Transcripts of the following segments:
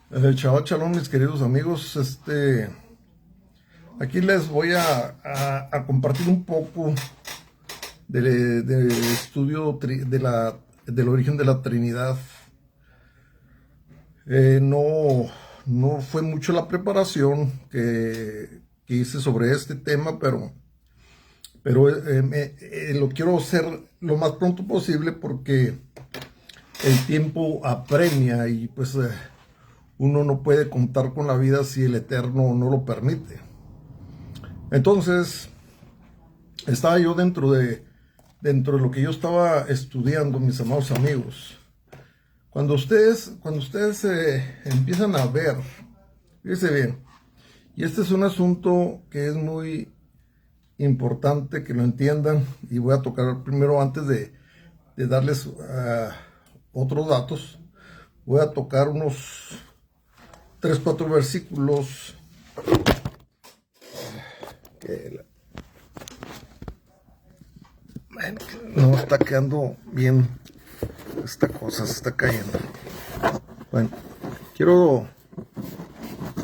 Chaval, chalón, mis queridos amigos. Aquí les voy a compartir un poco del estudio del origen de la Trinidad. No fue mucho la preparación que hice sobre este tema, pero lo quiero hacer lo más pronto posible porque el tiempo apremia y pues uno no puede contar con la vida si el Eterno no lo permite. Entonces, estaba yo dentro de lo que yo estaba estudiando, mis amados amigos. Cuando ustedes empiezan a ver, fíjense bien, y este es un asunto que es muy importante que lo entiendan, y voy a tocar primero antes de darles otros datos, voy a tocar unos 3 4 versículos que no está quedando bien. Esta cosa se está cayendo. Bueno,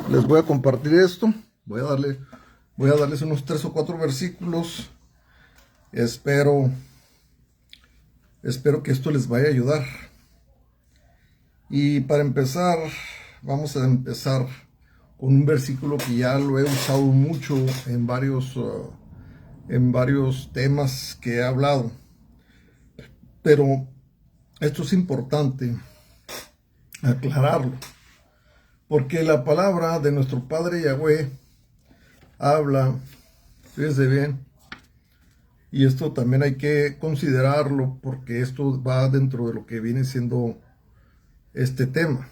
les voy a compartir esto. Voy a darles unos 3 o 4 versículos. Espero que esto les vaya a ayudar. Y para empezar, vamos a empezar con un versículo que ya lo he usado mucho en varios temas que he hablado. Pero esto es importante aclararlo, porque la palabra de nuestro Padre Yahweh habla, fíjense bien, y esto también hay que considerarlo porque esto va dentro de lo que viene siendo este tema.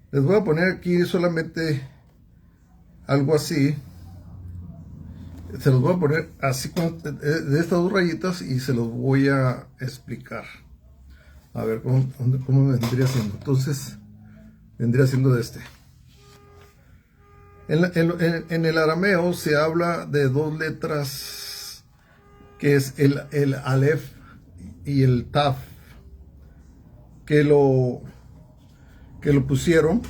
Les voy a poner aquí solamente algo así, se los voy a poner así de estas dos rayitas y se los voy a explicar. A ver cómo vendría siendo. Entonces, vendría siendo de este. En el arameo se habla de dos letras, que es el Aleph y el Taf, que lo pusieron.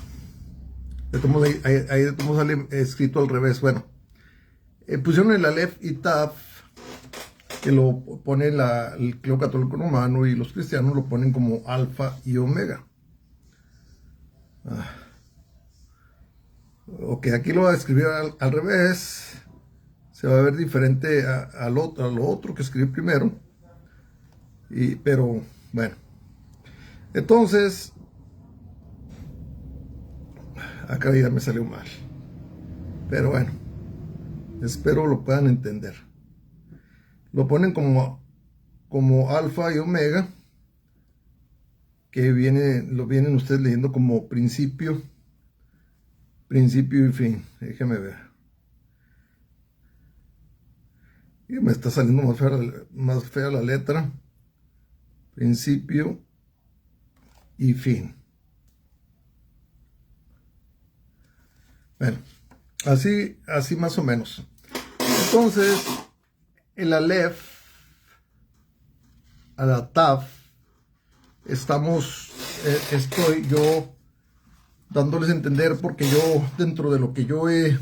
Ahí sale escrito al revés. Bueno, pusieron el Aleph y Taf, que lo pone el clero católico romano, y los cristianos lo ponen como alfa y omega. Ok, aquí lo voy a escribir al revés. Se va a ver diferente a lo otro que escribí primero. Pero bueno. Entonces, acá ya me salió mal. Pero bueno, espero lo puedan entender. Lo ponen como alfa y omega, que lo vienen ustedes leyendo como principio y fin. Déjeme ver. Y me está saliendo más fea la letra. Principio y fin. Bueno, así más o menos. Entonces, el Aleph, a la Taf, estoy yo dándoles a entender, porque yo, dentro de lo que yo he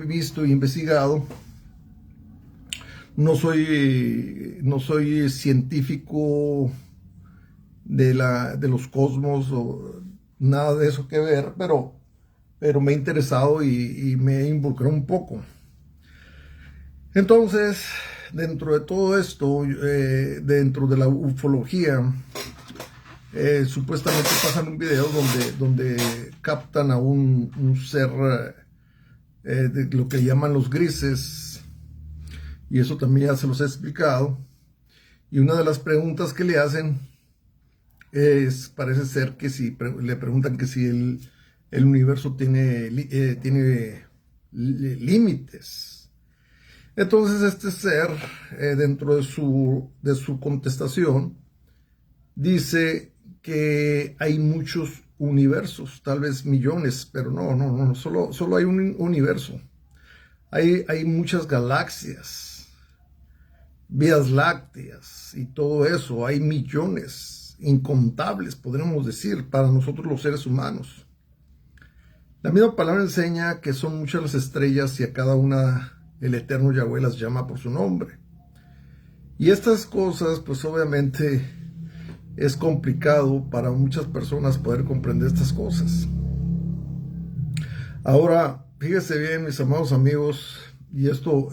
visto y investigado, no soy científico de los cosmos o nada de eso que ver, pero me he interesado y me he involucrado un poco. Entonces, dentro de todo esto, dentro de la ufología, supuestamente pasan un video donde captan a un ser de lo que llaman los grises, y eso también ya se los he explicado. Y una de las preguntas que le hacen parece ser que le preguntan que si el universo tiene límites. Entonces este ser, dentro de su contestación, dice que hay muchos universos, tal vez millones, pero no, solo hay un universo. Hay muchas galaxias, vías lácteas y todo eso, hay millones. incontables, podríamos decir, para nosotros los seres humanos. La misma palabra enseña que son muchas las estrellas y a cada una el eterno Yahweh las llama por su nombre. Y estas cosas, pues obviamente es complicado para muchas personas poder comprender estas cosas. Ahora, fíjese bien, mis amados amigos, y esto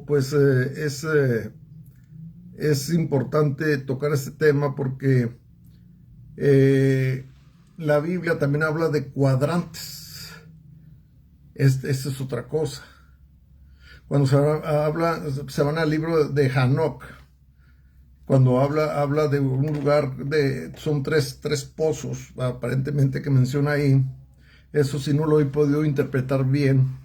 pues es importante tocar este tema porque la Biblia también habla de cuadrantes. Esta es otra cosa. Cuando se van al libro de Hanoc, cuando habla de un lugar, son tres pozos, aparentemente, que menciona ahí. Eso sí no lo he podido interpretar bien,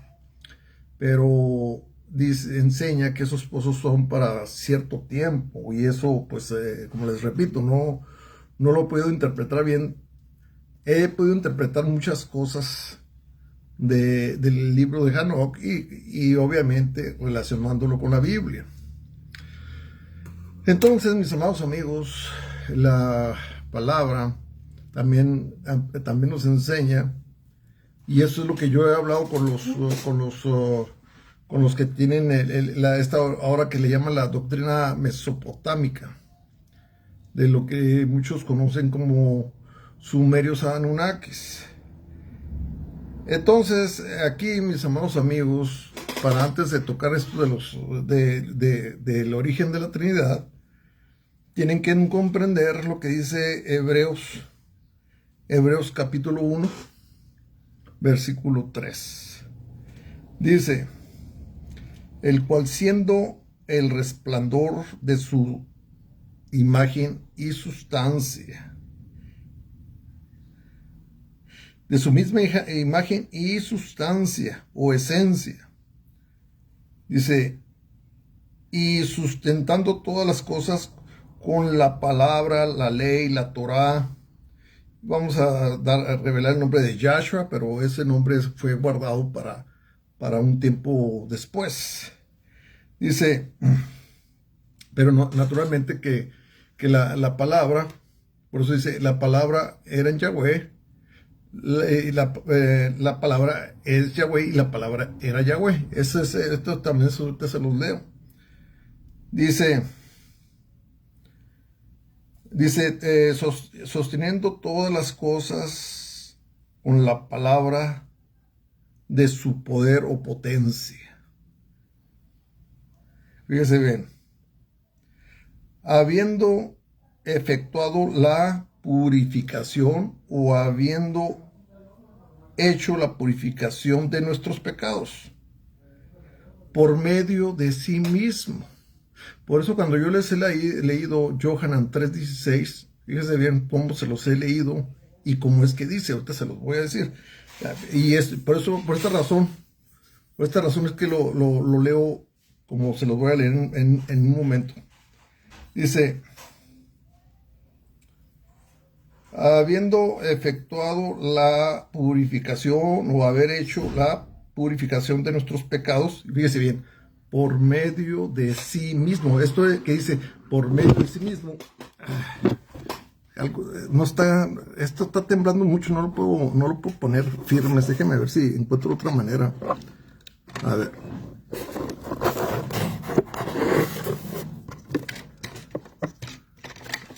pero enseña que esos pozos son para cierto tiempo, y eso, pues, como les repito, no lo he podido interpretar bien. He podido interpretar muchas cosas del libro de Hanoc y obviamente relacionándolo con la Biblia. Entonces, mis amados amigos, la palabra también nos enseña, y eso es lo que yo he hablado con los que tienen esta ahora que le llaman la doctrina mesopotámica, de lo que muchos conocen como sumerios anunnakis. Entonces, aquí, mis amados amigos, para antes de tocar esto del origen de la Trinidad, tienen que comprender lo que dice Hebreos capítulo 1, versículo 3. Dice: el cual, siendo el resplandor de su imagen y sustancia, de su misma imagen y sustancia o esencia, dice, y sustentando todas las cosas con la palabra, la ley, la Torá. Vamos a revelar el nombre de Yahshua, pero ese nombre fue guardado para un tiempo después. Dice, pero no, naturalmente que la palabra, por eso dice, la palabra era en Yahweh, la palabra es Yahweh y la palabra era Yahweh. Esto también ahorita se los leo. Dice, sosteniendo todas las cosas con la palabra de su poder o potencia. Fíjese bien. Habiendo efectuado la purificación, o habiendo hecho la purificación de nuestros pecados por medio de sí mismo. Por eso, cuando yo les he leído Yohanan 3:16, fíjense bien cómo se los he leído y cómo es que dice. Ahorita se los voy a decir. Y por esta razón es que lo leo como se los voy a leer en un momento. Dice: habiendo efectuado la purificación, o haber hecho la purificación de nuestros pecados, fíjese bien, por medio de sí mismo. Esto que dice por medio de sí mismo, esto está temblando mucho, no lo puedo poner firmes. Déjenme ver si encuentro otra manera. A ver.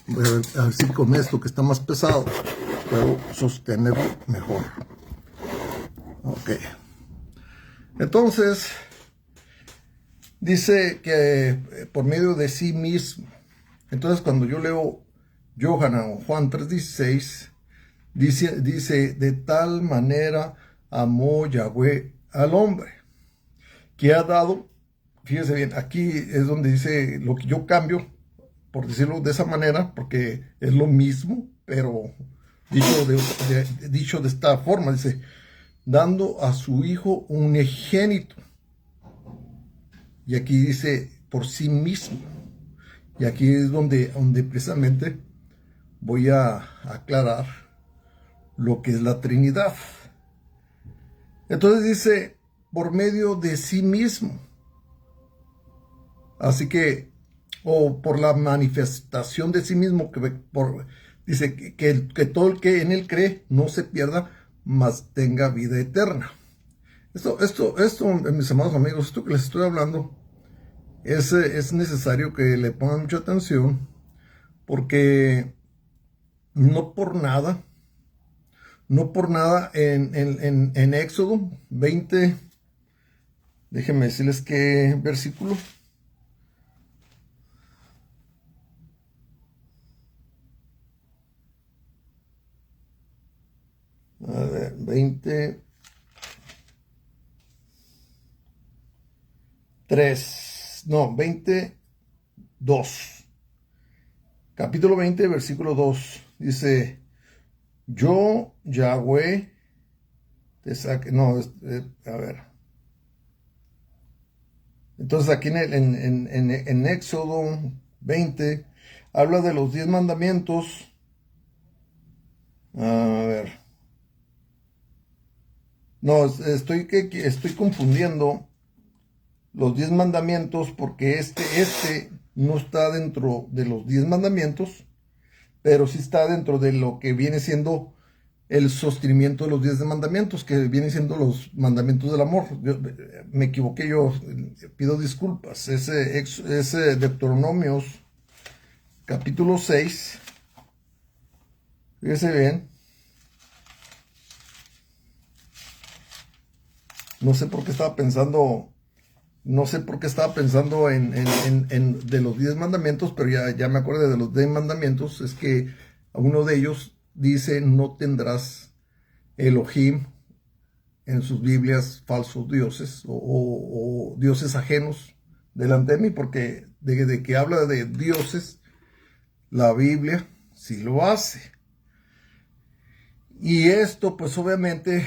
Voy a ver si con esto, que está más pesado, puedo sostenerlo mejor. Ok. Entonces, dice que por medio de sí mismo. Entonces, cuando yo leo Yohanan o Juan 3:16, dice, de tal manera amó Yahweh al hombre, que ha dado, fíjese bien, aquí es donde dice lo que yo cambio, por decirlo de esa manera, porque es lo mismo, pero dicho de esta forma, dice, dando a su hijo unigénito. Y aquí dice por sí mismo. Y aquí es donde precisamente voy a aclarar lo que es la Trinidad. Entonces dice, por medio de sí mismo. Así que o por la manifestación de sí mismo, dice que todo el que en él cree no se pierda, mas tenga vida eterna. Esto, mis amados amigos, esto que les estoy hablando, es necesario que le pongan mucha atención, porque no por nada en Éxodo 20, déjenme decirles qué versículo. A ver, 22. Capítulo 20, versículo 2. Dice, yo, Yahweh, te saqué. No, a ver. Entonces aquí en Éxodo 20 habla de los 10 mandamientos. A ver. No, estoy confundiendo los 10 mandamientos, porque este no está dentro de los 10 mandamientos, pero sí está dentro de lo que viene siendo el sostenimiento de los 10 mandamientos, que vienen siendo los mandamientos del amor. Me equivoqué, yo pido disculpas. Ese Deuteronomios capítulo 6, fíjese bien. No sé por qué estaba pensando de los 10 mandamientos, pero ya me acordé de los 10 mandamientos. Es que uno de ellos dice, no tendrás Elohim en sus Biblias falsos dioses o dioses ajenos delante de mí, porque de que habla de dioses, la Biblia sí lo hace. Y esto, pues obviamente,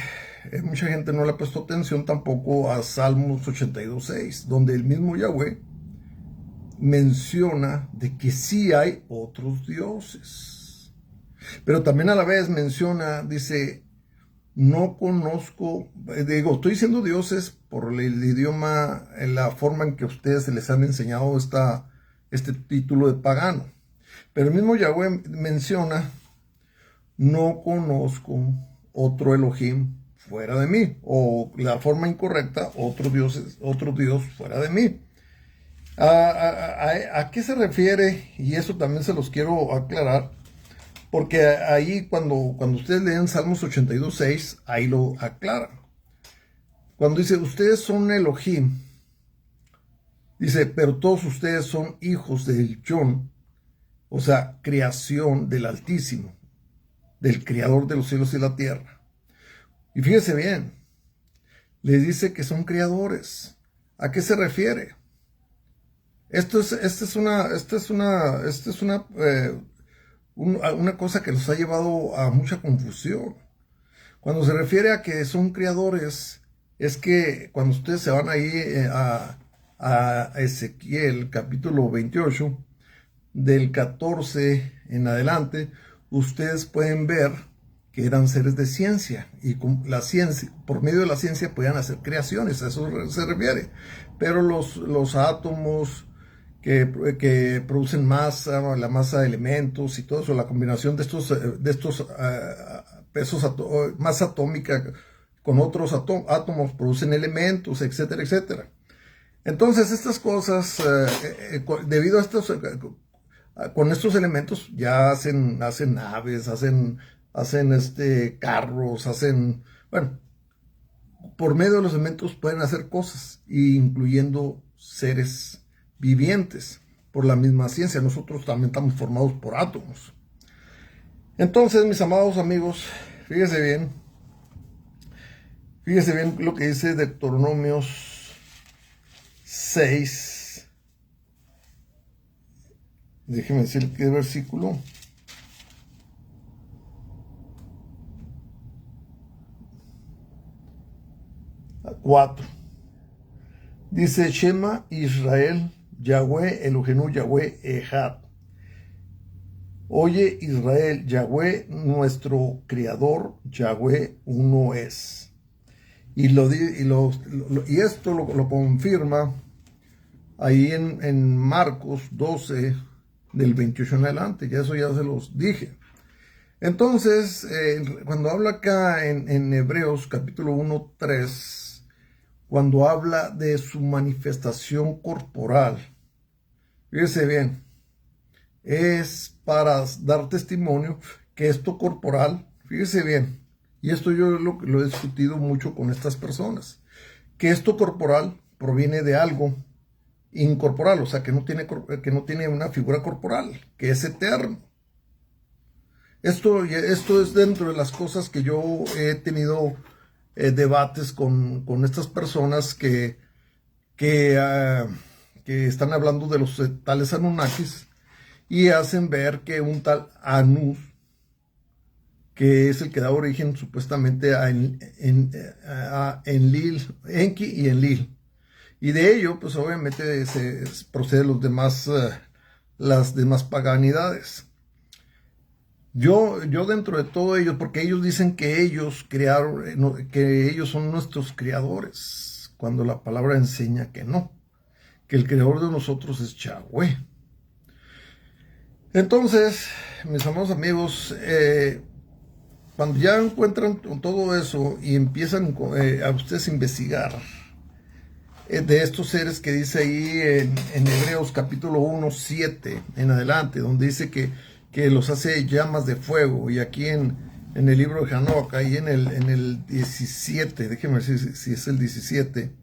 mucha gente no le ha puesto atención tampoco a Salmos 82:6, donde el mismo Yahweh menciona de que sí hay otros dioses. Pero también a la vez menciona, dice, no conozco, estoy diciendo dioses por el idioma, en la forma en que a ustedes se les han enseñado este título de pagano. Pero el mismo Yahweh menciona, no conozco otro Elohim fuera de mí, o la forma incorrecta, otro Dios fuera de mí. ¿A qué se refiere? Y eso también se los quiero aclarar, porque ahí cuando ustedes leen Salmos 82:6, ahí lo aclara. Cuando dice, ustedes son Elohim, dice, pero todos ustedes son hijos del Yon, o sea, creación del Altísimo, del Creador de los cielos y la tierra. Y fíjese bien, les dice que son creadores. ¿A qué se refiere? Esta es una cosa que los ha llevado a mucha confusión. Cuando se refiere a que son creadores, es que cuando ustedes se van ahí a Ezequiel capítulo 28, del 14 en adelante, ustedes pueden ver que eran seres de ciencia, y con la ciencia, por medio de la ciencia podían hacer creaciones, a eso se refiere. Pero los átomos que producen masa, la masa de elementos y todo eso, la combinación de estos pesos, masa atómica con otros átomos producen elementos, etcétera, etcétera. Entonces estas cosas, debido a estos, con estos elementos ya hacen naves, hacen carros, bueno, por medio de los elementos pueden hacer cosas, incluyendo seres vivientes, por la misma ciencia. Nosotros también estamos formados por átomos. Entonces, mis amados amigos, fíjense bien lo que dice Deuteronomios 6. Déjenme decir qué versículo. 4. Dice, Shema Israel, Yahweh Elohenu Yahweh Echad. Oye Israel, Yahweh nuestro Creador, Yahweh uno es. Y esto lo confirma ahí en Marcos 12, del 28 en adelante, ya eso ya se los dije. Entonces, cuando habla acá en Hebreos capítulo 1, 3, cuando habla de su manifestación corporal, fíjese bien, es para dar testimonio que esto corporal, fíjese bien, y esto yo lo he discutido mucho con estas personas, que esto corporal proviene de algo incorporal, o sea, que no tiene una figura corporal, que es eterno. Esto es dentro de las cosas que yo he tenido debates con estas personas que están hablando de los tales Anunnakis y hacen ver que un tal Anus, que es el que da origen supuestamente a Enlil, Enki y Enlil. Y de ello, pues obviamente se procede las demás paganidades. Yo dentro de todo ellos, porque ellos dicen que ellos crearon, que ellos son nuestros creadores, cuando la palabra enseña que no, que el creador de nosotros es Yahweh. Entonces, mis amados amigos, cuando ya encuentran todo eso y empiezan a ustedes a investigar de estos seres que dice ahí en Hebreos capítulo 1, 7 en adelante, donde dice que los hace llamas de fuego, y aquí en el libro de Hanoc, ahí en el 17, déjenme ver si es el 17,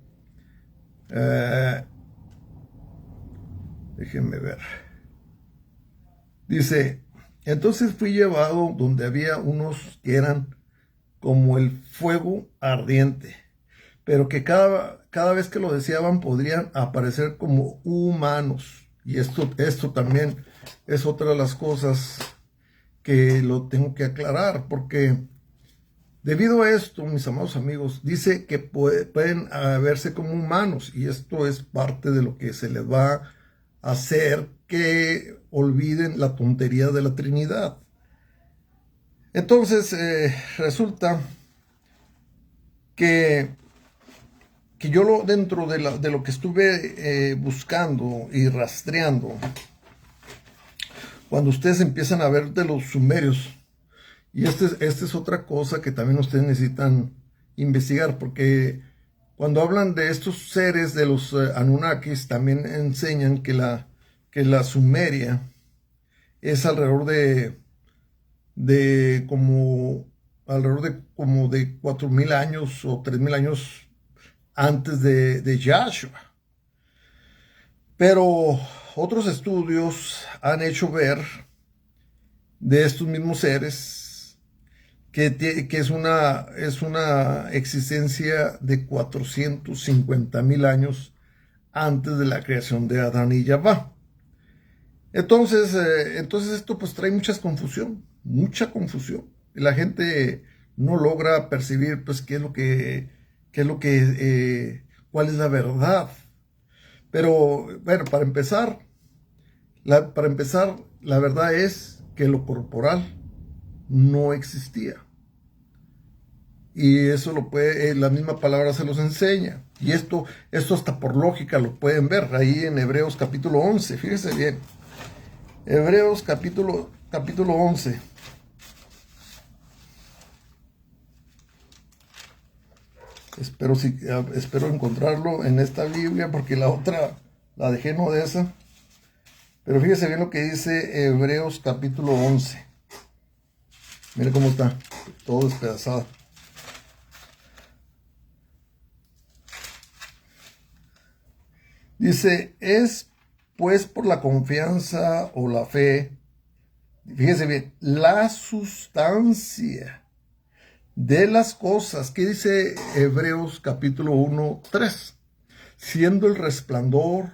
déjenme ver, dice: entonces fui llevado donde había unos que eran como el fuego ardiente, pero que cada vez que lo deseaban podrían aparecer como humanos. Y esto también es otra de las cosas que lo tengo que aclarar, porque debido a esto, mis amados amigos, dice que pueden verse como humanos, y esto es parte de lo que se les va a hacer que olviden la tontería de la Trinidad. Entonces, resulta que yo dentro de lo que estuve buscando y rastreando, cuando ustedes empiezan a ver de los sumerios, y esta es otra cosa que también ustedes necesitan investigar, porque cuando hablan de estos seres de los Anunnakis, también enseñan que la Sumeria es alrededor de como 4.000 años o 3.000 años antes de Yahshua. Pero otros estudios han hecho ver de estos mismos seres que es una existencia de 450.000 años antes de la creación de Adán y Jabá. Entonces esto pues trae mucha confusión. Y la gente no logra percibir pues cuál es la verdad. Pero bueno, para empezar, la verdad es que lo corporal no existía. Y eso la misma palabra se los enseña. Y esto hasta por lógica lo pueden ver ahí en Hebreos capítulo 11. Fíjense bien. Hebreos capítulo 11. Espero encontrarlo en esta Biblia, porque la otra la dejé no de esa. Pero fíjese bien lo que dice Hebreos capítulo 11. Mire cómo está, todo despedazado. Dice: es pues por la confianza o la fe, fíjese bien, la sustancia de las cosas, que dice Hebreos capítulo 1, 3, siendo el resplandor,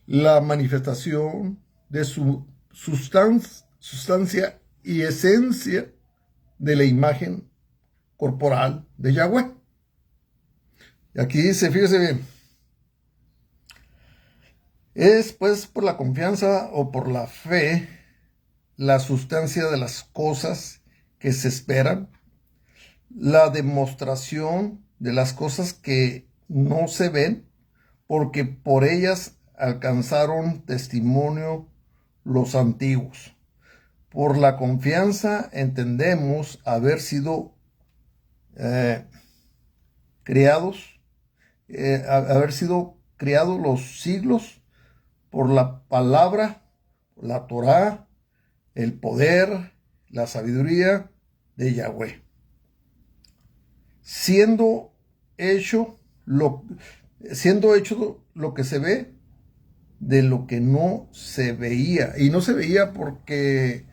la manifestación de su sustancia y esencia de la imagen corporal de Yahweh. Y aquí dice, fíjese bien: es pues por la confianza o por la fe la sustancia de las cosas que se esperan, la demostración de las cosas que no se ven, porque por ellas alcanzaron testimonio los antiguos. Por la confianza entendemos haber sido criados, los siglos por la palabra, la Torá, el poder, la sabiduría de Yahweh. Siendo hecho lo que se ve de lo que no se veía. Y no se veía porque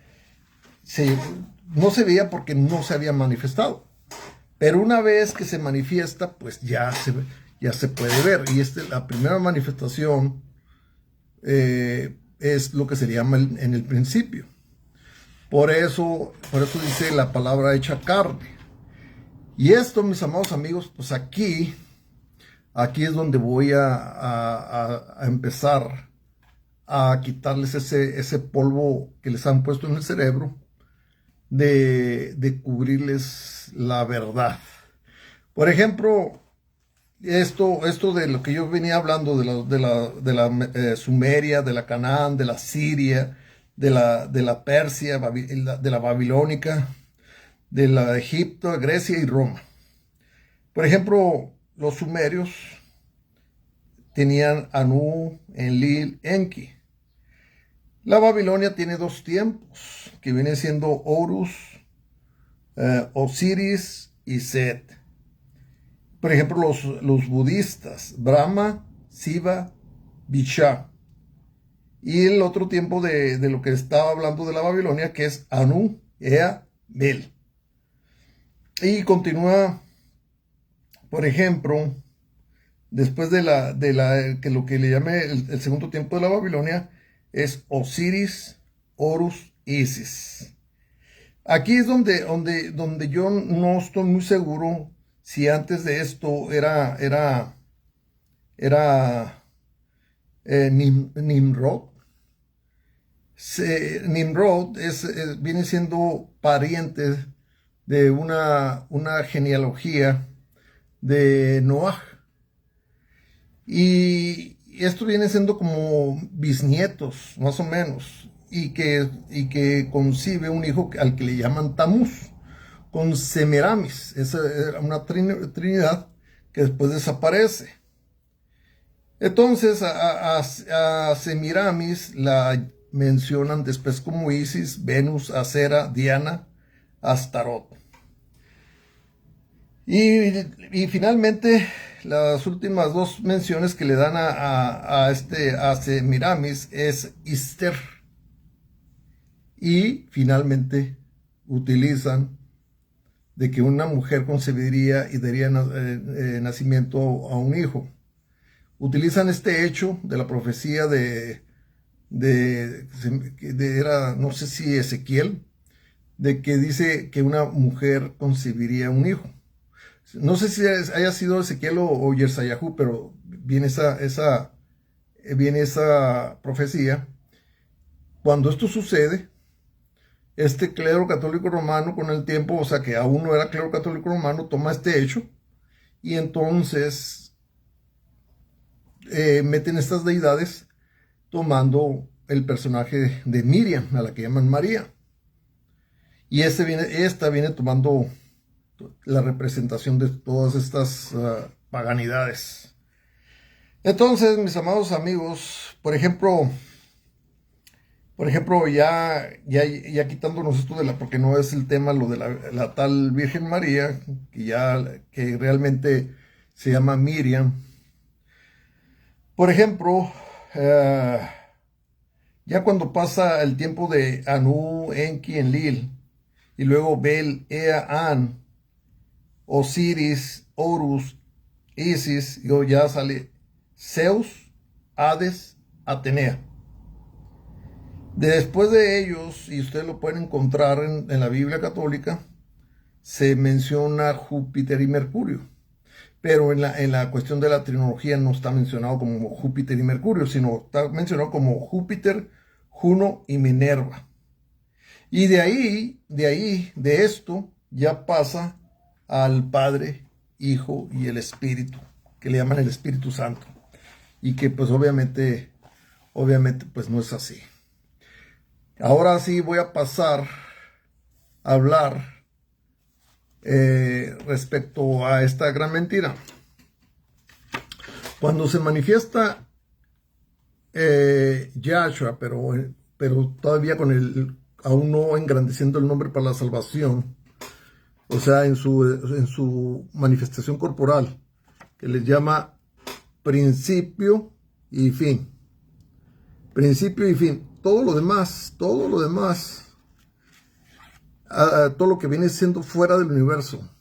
no se había manifestado. Pero una vez que se manifiesta, pues ya se puede ver. Y la primera manifestación es lo que se llama en el principio. Por eso dice la palabra hecha carne. Y esto, mis amados amigos, pues aquí es donde voy a empezar a quitarles ese polvo que les han puesto en el cerebro de cubrirles la verdad. Por ejemplo, esto de lo que yo venía hablando de la Sumeria, de la Canaán, de la Siria, de la Persia, de la Babilónica, de la Egipto, Grecia y Roma. Por ejemplo, los sumerios tenían Anu, Enlil, Enki. La Babilonia tiene dos tiempos, que vienen siendo Horus, Osiris y Set. Por ejemplo, los budistas, Brahma, Shiva, Vishnu. Y el otro tiempo de lo que estaba hablando de la Babilonia, que es Anu, Ea, Bel. Y continúa, por ejemplo, después de lo que le llame el segundo tiempo de la Babilonia, es Osiris, Horus, Isis. Aquí es donde yo no estoy muy seguro si antes de esto era Nimrod. Nimrod viene siendo pariente de una genealogía de Noah. Y esto viene siendo como bisnietos, más o menos, y que concibe un hijo al que le llaman Tamuz, con Semiramis. Esa era una trinidad que después desaparece. Entonces a Semiramis la mencionan después como Isis, Venus, Acera, Diana, Astarot. Y finalmente, las últimas dos menciones que le dan a Semiramis es Ister. Y finalmente utilizan de que una mujer concebiría y daría nacimiento a un hijo. Utilizan este hecho de la profecía era, no sé si Ezequiel, de que dice que una mujer concebiría un hijo. No sé si haya sido Ezequiel o Yeshayahu, pero viene esa profecía. Cuando esto sucede, este clero católico romano con el tiempo, o sea que aún no era clero católico romano, toma este hecho y entonces meten estas deidades tomando el personaje de Miriam, a la que llaman María. Y esta viene tomando la representación de todas estas paganidades. Entonces, mis amados amigos, por ejemplo, ya quitándonos esto porque no es el tema lo de la tal Virgen María, que realmente se llama Miriam. Por ejemplo, ya cuando pasa el tiempo de Anu, Enki, Enlil, y luego Bel, Ea, An, Osiris, Horus, Isis, y ya sale Zeus, Hades, Atenea. Después de ellos, y ustedes lo pueden encontrar en la Biblia católica, se menciona Júpiter y Mercurio. Pero en la cuestión de la trinología no está mencionado como Júpiter y Mercurio, sino está mencionado como Júpiter, Juno y Minerva. Y de esto ya pasa al Padre, Hijo y el Espíritu, que le llaman el Espíritu Santo. y que pues obviamente pues no es así. Ahora sí voy a pasar a hablar respecto a esta gran mentira. Cuando se manifiesta Yahshua, pero todavía aún no engrandeciendo el nombre para la salvación, o sea, en su manifestación corporal, que les llama principio y fin. Principio y fin. Todo lo demás, todo lo que viene siendo fuera del universo,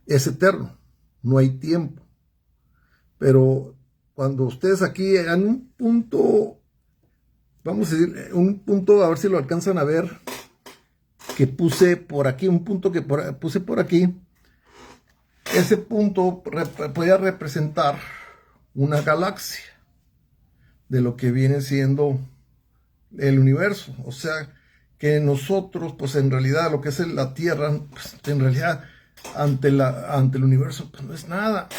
es eterno, no hay tiempo. Pero cuando ustedes aquí en un punto, vamos a decir, un punto, a ver si lo alcanzan a ver, que puse por aquí, un punto que puse por aquí, ese punto podía representar una galaxia de lo que viene siendo el universo. O sea, que nosotros, pues en realidad, lo que es la Tierra, pues, en realidad, ante el universo, pues no es nada.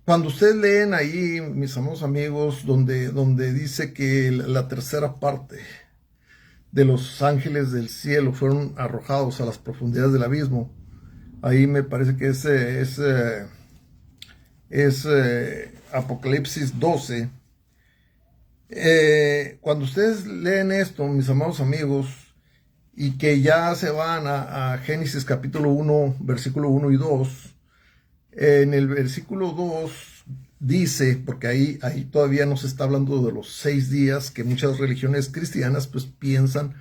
Cuando ustedes leen ahí, mis amados amigos, donde dice que la tercera parte de los ángeles del cielo fueron arrojados a las profundidades del abismo, ahí me parece que es Apocalipsis 12. Cuando ustedes leen esto, mis amados amigos, y que ya se van a Génesis capítulo 1, versículo 1 y 2, en el versículo 2 dice, porque ahí todavía no se está hablando de los 6 días, que muchas religiones cristianas pues piensan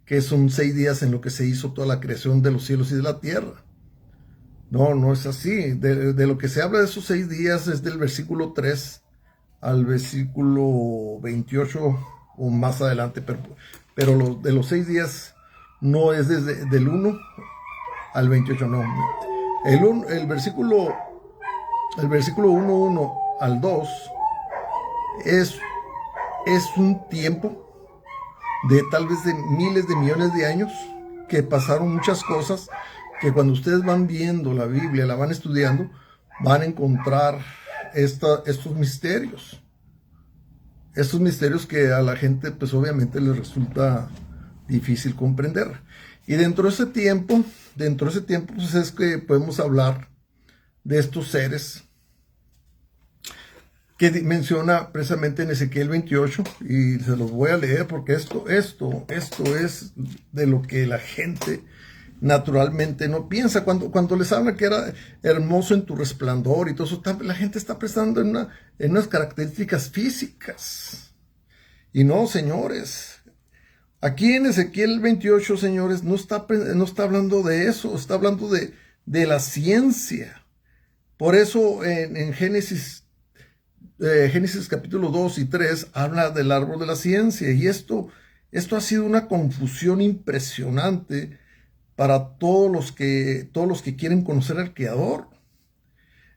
que son 6 días en lo que se hizo toda la creación de los cielos y de la tierra. No, no es así. De lo que se habla de esos 6 días es del versículo 3 al versículo 28 o más adelante, pero de los 6 días no es del 1 al 28, no. El versículo 1 al 2 es un tiempo de tal vez de miles de millones de años, que pasaron muchas cosas, que cuando ustedes van viendo la Biblia, la van estudiando, van a encontrar estos misterios. Estos misterios que a la gente pues obviamente les resulta difícil comprender. Y dentro de ese tiempo pues es que podemos hablar de estos seres que menciona precisamente en Ezequiel 28, y se los voy a leer porque esto es de lo que la gente naturalmente no piensa. Cuando les habla que era hermoso en tu resplandor y todo eso, la gente está pensando en unas características físicas. Y no, señores, aquí en Ezequiel 28, señores, no está hablando de eso, está hablando de la ciencia. Por eso en Génesis capítulo 2 y 3 habla del árbol de la ciencia, y esto ha sido una confusión impresionante para todos los que quieren conocer al Creador.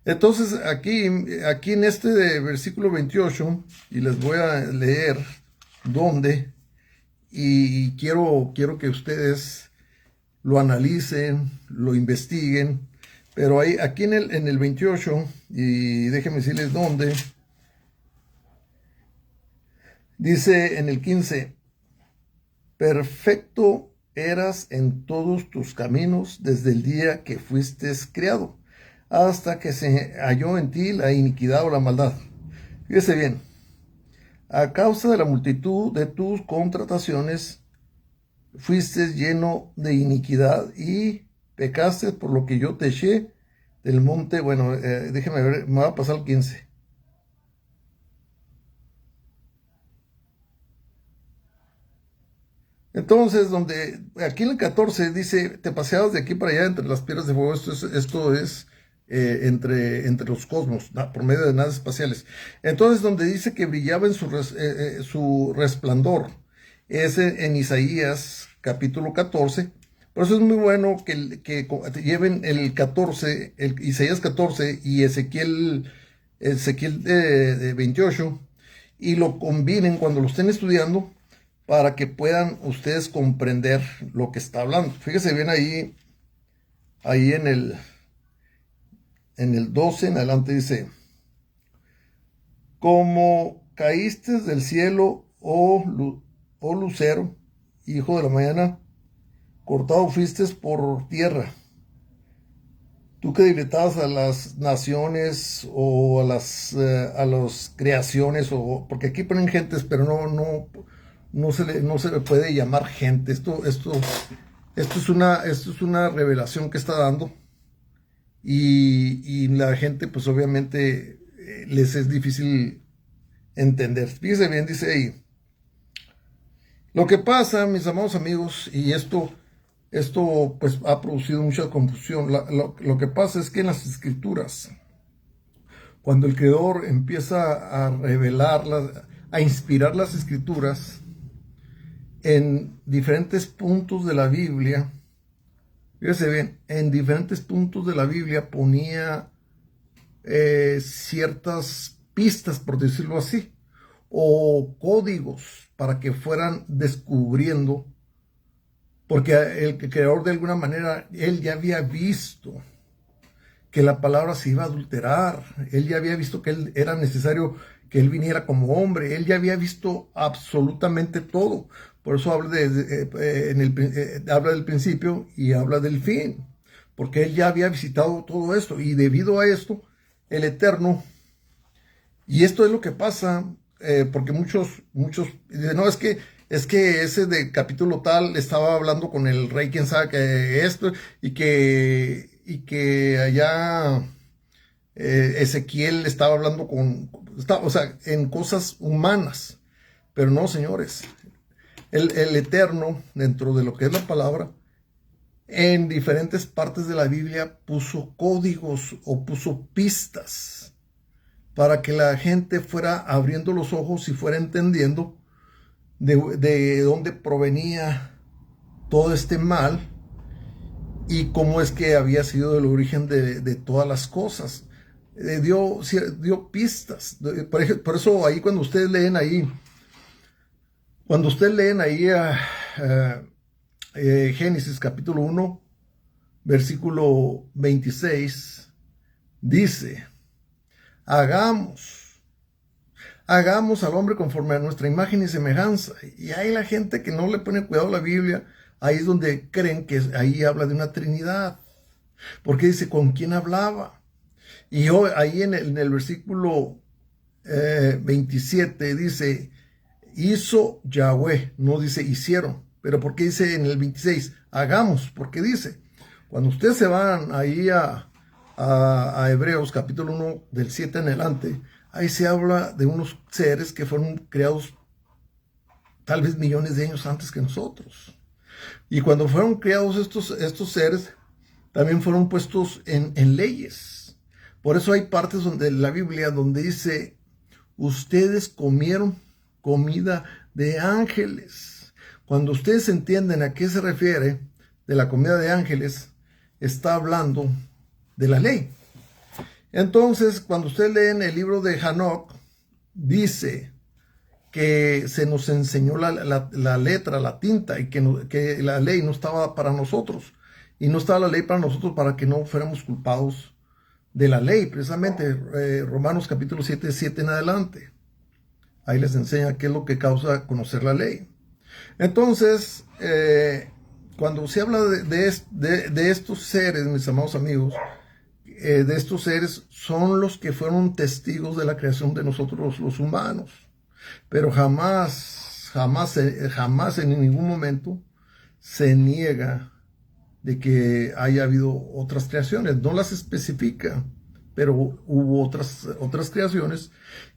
Entonces aquí en este versículo 28, y les voy a leer dónde, y quiero que ustedes lo analicen, lo investiguen, pero aquí en el 28, y déjenme decirles dónde. Dice en el 15, perfecto eras en todos tus caminos desde el día que fuiste creado, hasta que se halló en ti la iniquidad o la maldad. Fíjese bien, a causa de la multitud de tus contrataciones, fuiste lleno de iniquidad y pecaste, por lo que yo te eché del monte. Bueno, déjeme ver, me va a pasar el 15. Entonces, aquí en el 14 dice, te paseabas de aquí para allá entre las piedras de fuego. Esto es entre los cosmos, por medio de naves espaciales. Entonces, donde dice que brillaba en su resplandor, es en Isaías capítulo 14. Por eso es muy bueno que lleven el 14, Isaías 14 y Ezequiel 28, y lo combinen cuando lo estén estudiando, para que puedan ustedes comprender lo que está hablando. Fíjese bien ahí en el 12 en adelante dice, como caíste del cielo, oh lucero, hijo de la mañana, cortado fuiste por tierra. Tú que debilitabas a las naciones o a las creaciones, porque aquí ponen gentes, pero no se le puede llamar gente. Esto es una revelación que está dando, y la gente, pues obviamente, les es difícil entender. Fíjese bien, dice ahí. Lo que pasa, mis amados amigos, y esto pues ha producido mucha confusión. Lo que pasa es que en las escrituras, cuando el Creador empieza a revelarlas, a inspirar las escrituras en diferentes puntos de la Biblia, fíjese bien, en diferentes puntos de la Biblia ponía ciertas pistas, por decirlo así, o códigos para que fueran descubriendo, porque el Creador, de alguna manera, él ya había visto que la palabra se iba a adulterar. Él ya había visto que era necesario que él viniera como hombre. Él ya había visto absolutamente todo. Por eso habla habla del principio y habla del fin, porque él ya había visitado todo esto, y debido a esto, el Eterno, y esto es lo que pasa, porque muchos dicen, no, es que ese de capítulo tal estaba hablando con el rey, quién sabe que esto, y que allá Ezequiel estaba hablando o sea, en cosas humanas. Pero no, señores, el Eterno, dentro de lo que es la palabra, en diferentes partes de la Biblia puso códigos o puso pistas para que la gente fuera abriendo los ojos y fuera entendiendo de dónde provenía todo este mal y cómo es que había sido el origen de todas las cosas. Dio pistas. Por eso ahí cuando ustedes leen ahí Génesis capítulo 1, versículo 26, dice, hagamos al hombre conforme a nuestra imagen y semejanza. Y hay la gente que no le pone cuidado a la Biblia. Ahí es donde creen que ahí habla de una Trinidad, porque dice, ¿con quién hablaba? Y ahí en el versículo 27 dice, hizo Yahweh, no dice hicieron. Pero ¿por qué dice en el 26? Hagamos, porque dice, cuando ustedes se van ahí a Hebreos capítulo 1, del 7 en adelante, ahí se habla de unos seres que fueron creados tal vez millones de años antes que nosotros. Y cuando fueron creados estos seres, también fueron puestos en leyes. Por eso hay partes de la Biblia donde dice, ustedes comieron comida de ángeles. Cuando ustedes entienden a qué se refiere de la comida de ángeles, está hablando de la ley. Entonces, cuando ustedes leen el libro de Hanoc, dice que se nos enseñó la letra, la tinta, y que la ley no estaba para nosotros. Y no estaba la ley para nosotros para que no fuéramos culpados de la ley. Precisamente, Romanos capítulo 7, 7 en adelante. Ahí les enseña qué es lo que causa conocer la ley. Entonces, cuando se habla de estos seres, mis amados amigos, de estos seres son los que fueron testigos de la creación de nosotros los humanos. Pero jamás en ningún momento se niega de que haya habido otras creaciones. No las especifica, pero hubo otras creaciones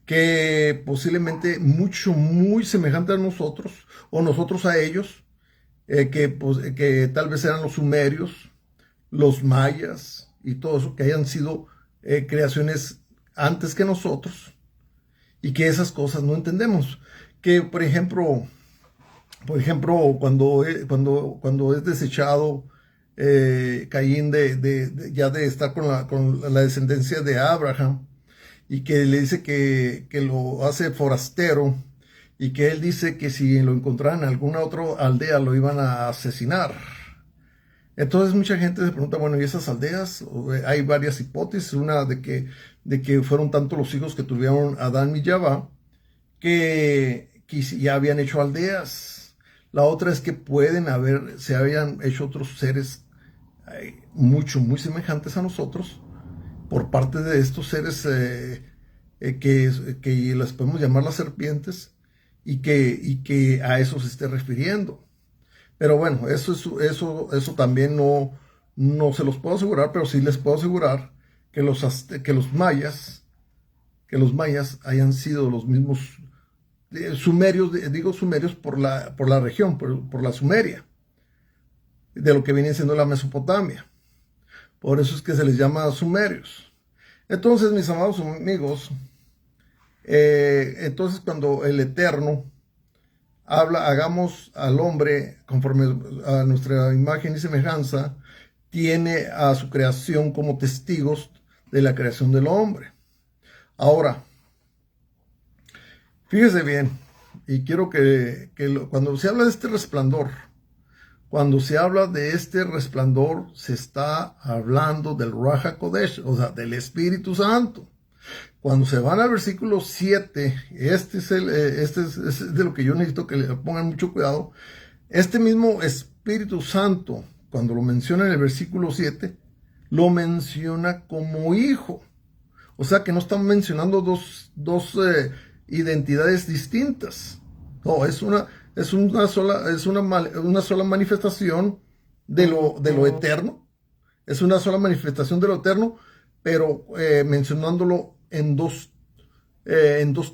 que posiblemente muy semejantes a nosotros, o nosotros a ellos, que tal vez eran los sumerios, los mayas y todo eso, que hayan sido creaciones antes que nosotros, y que esas cosas no entendemos. Que por ejemplo cuando es desechado Caín ya de estar con la descendencia de Abraham, y que le dice que lo hace forastero, y que él dice que si lo encontraran en alguna otra aldea lo iban a asesinar. Entonces mucha gente se pregunta, bueno, ¿y esas aldeas? Hay varias hipótesis, una de que fueron tanto los hijos que tuvieron Adán y Jabá, que ya habían hecho aldeas. La otra es que se habían hecho otros seres muy semejantes a nosotros, por parte de estos seres que las podemos llamar las serpientes, y que a eso se esté refiriendo. Pero bueno, eso también no se los puedo asegurar, pero sí les puedo asegurar que que los mayas hayan sido los mismos sumerios, digo sumerios por la región, por la Sumeria, de lo que viene siendo la Mesopotamia. Por eso es que se les llama sumerios. Entonces, mis amados amigos, entonces cuando el Eterno habla, hagamos al hombre conforme a nuestra imagen y semejanza, tiene a su creación como testigos de la creación del hombre. Ahora, fíjese bien, y quiero cuando se habla de este resplandor, cuando se habla de este resplandor, se está hablando del Ruach HaKodesh, o sea, del Espíritu Santo. Cuando se van al versículo 7, este es de lo que yo necesito que le pongan mucho cuidado. Este mismo Espíritu Santo, cuando lo menciona en el versículo 7, lo menciona como hijo. O sea que no están mencionando dos identidades distintas. No, es una sola manifestación de lo eterno. Es una sola manifestación de lo eterno, pero mencionándolo en dos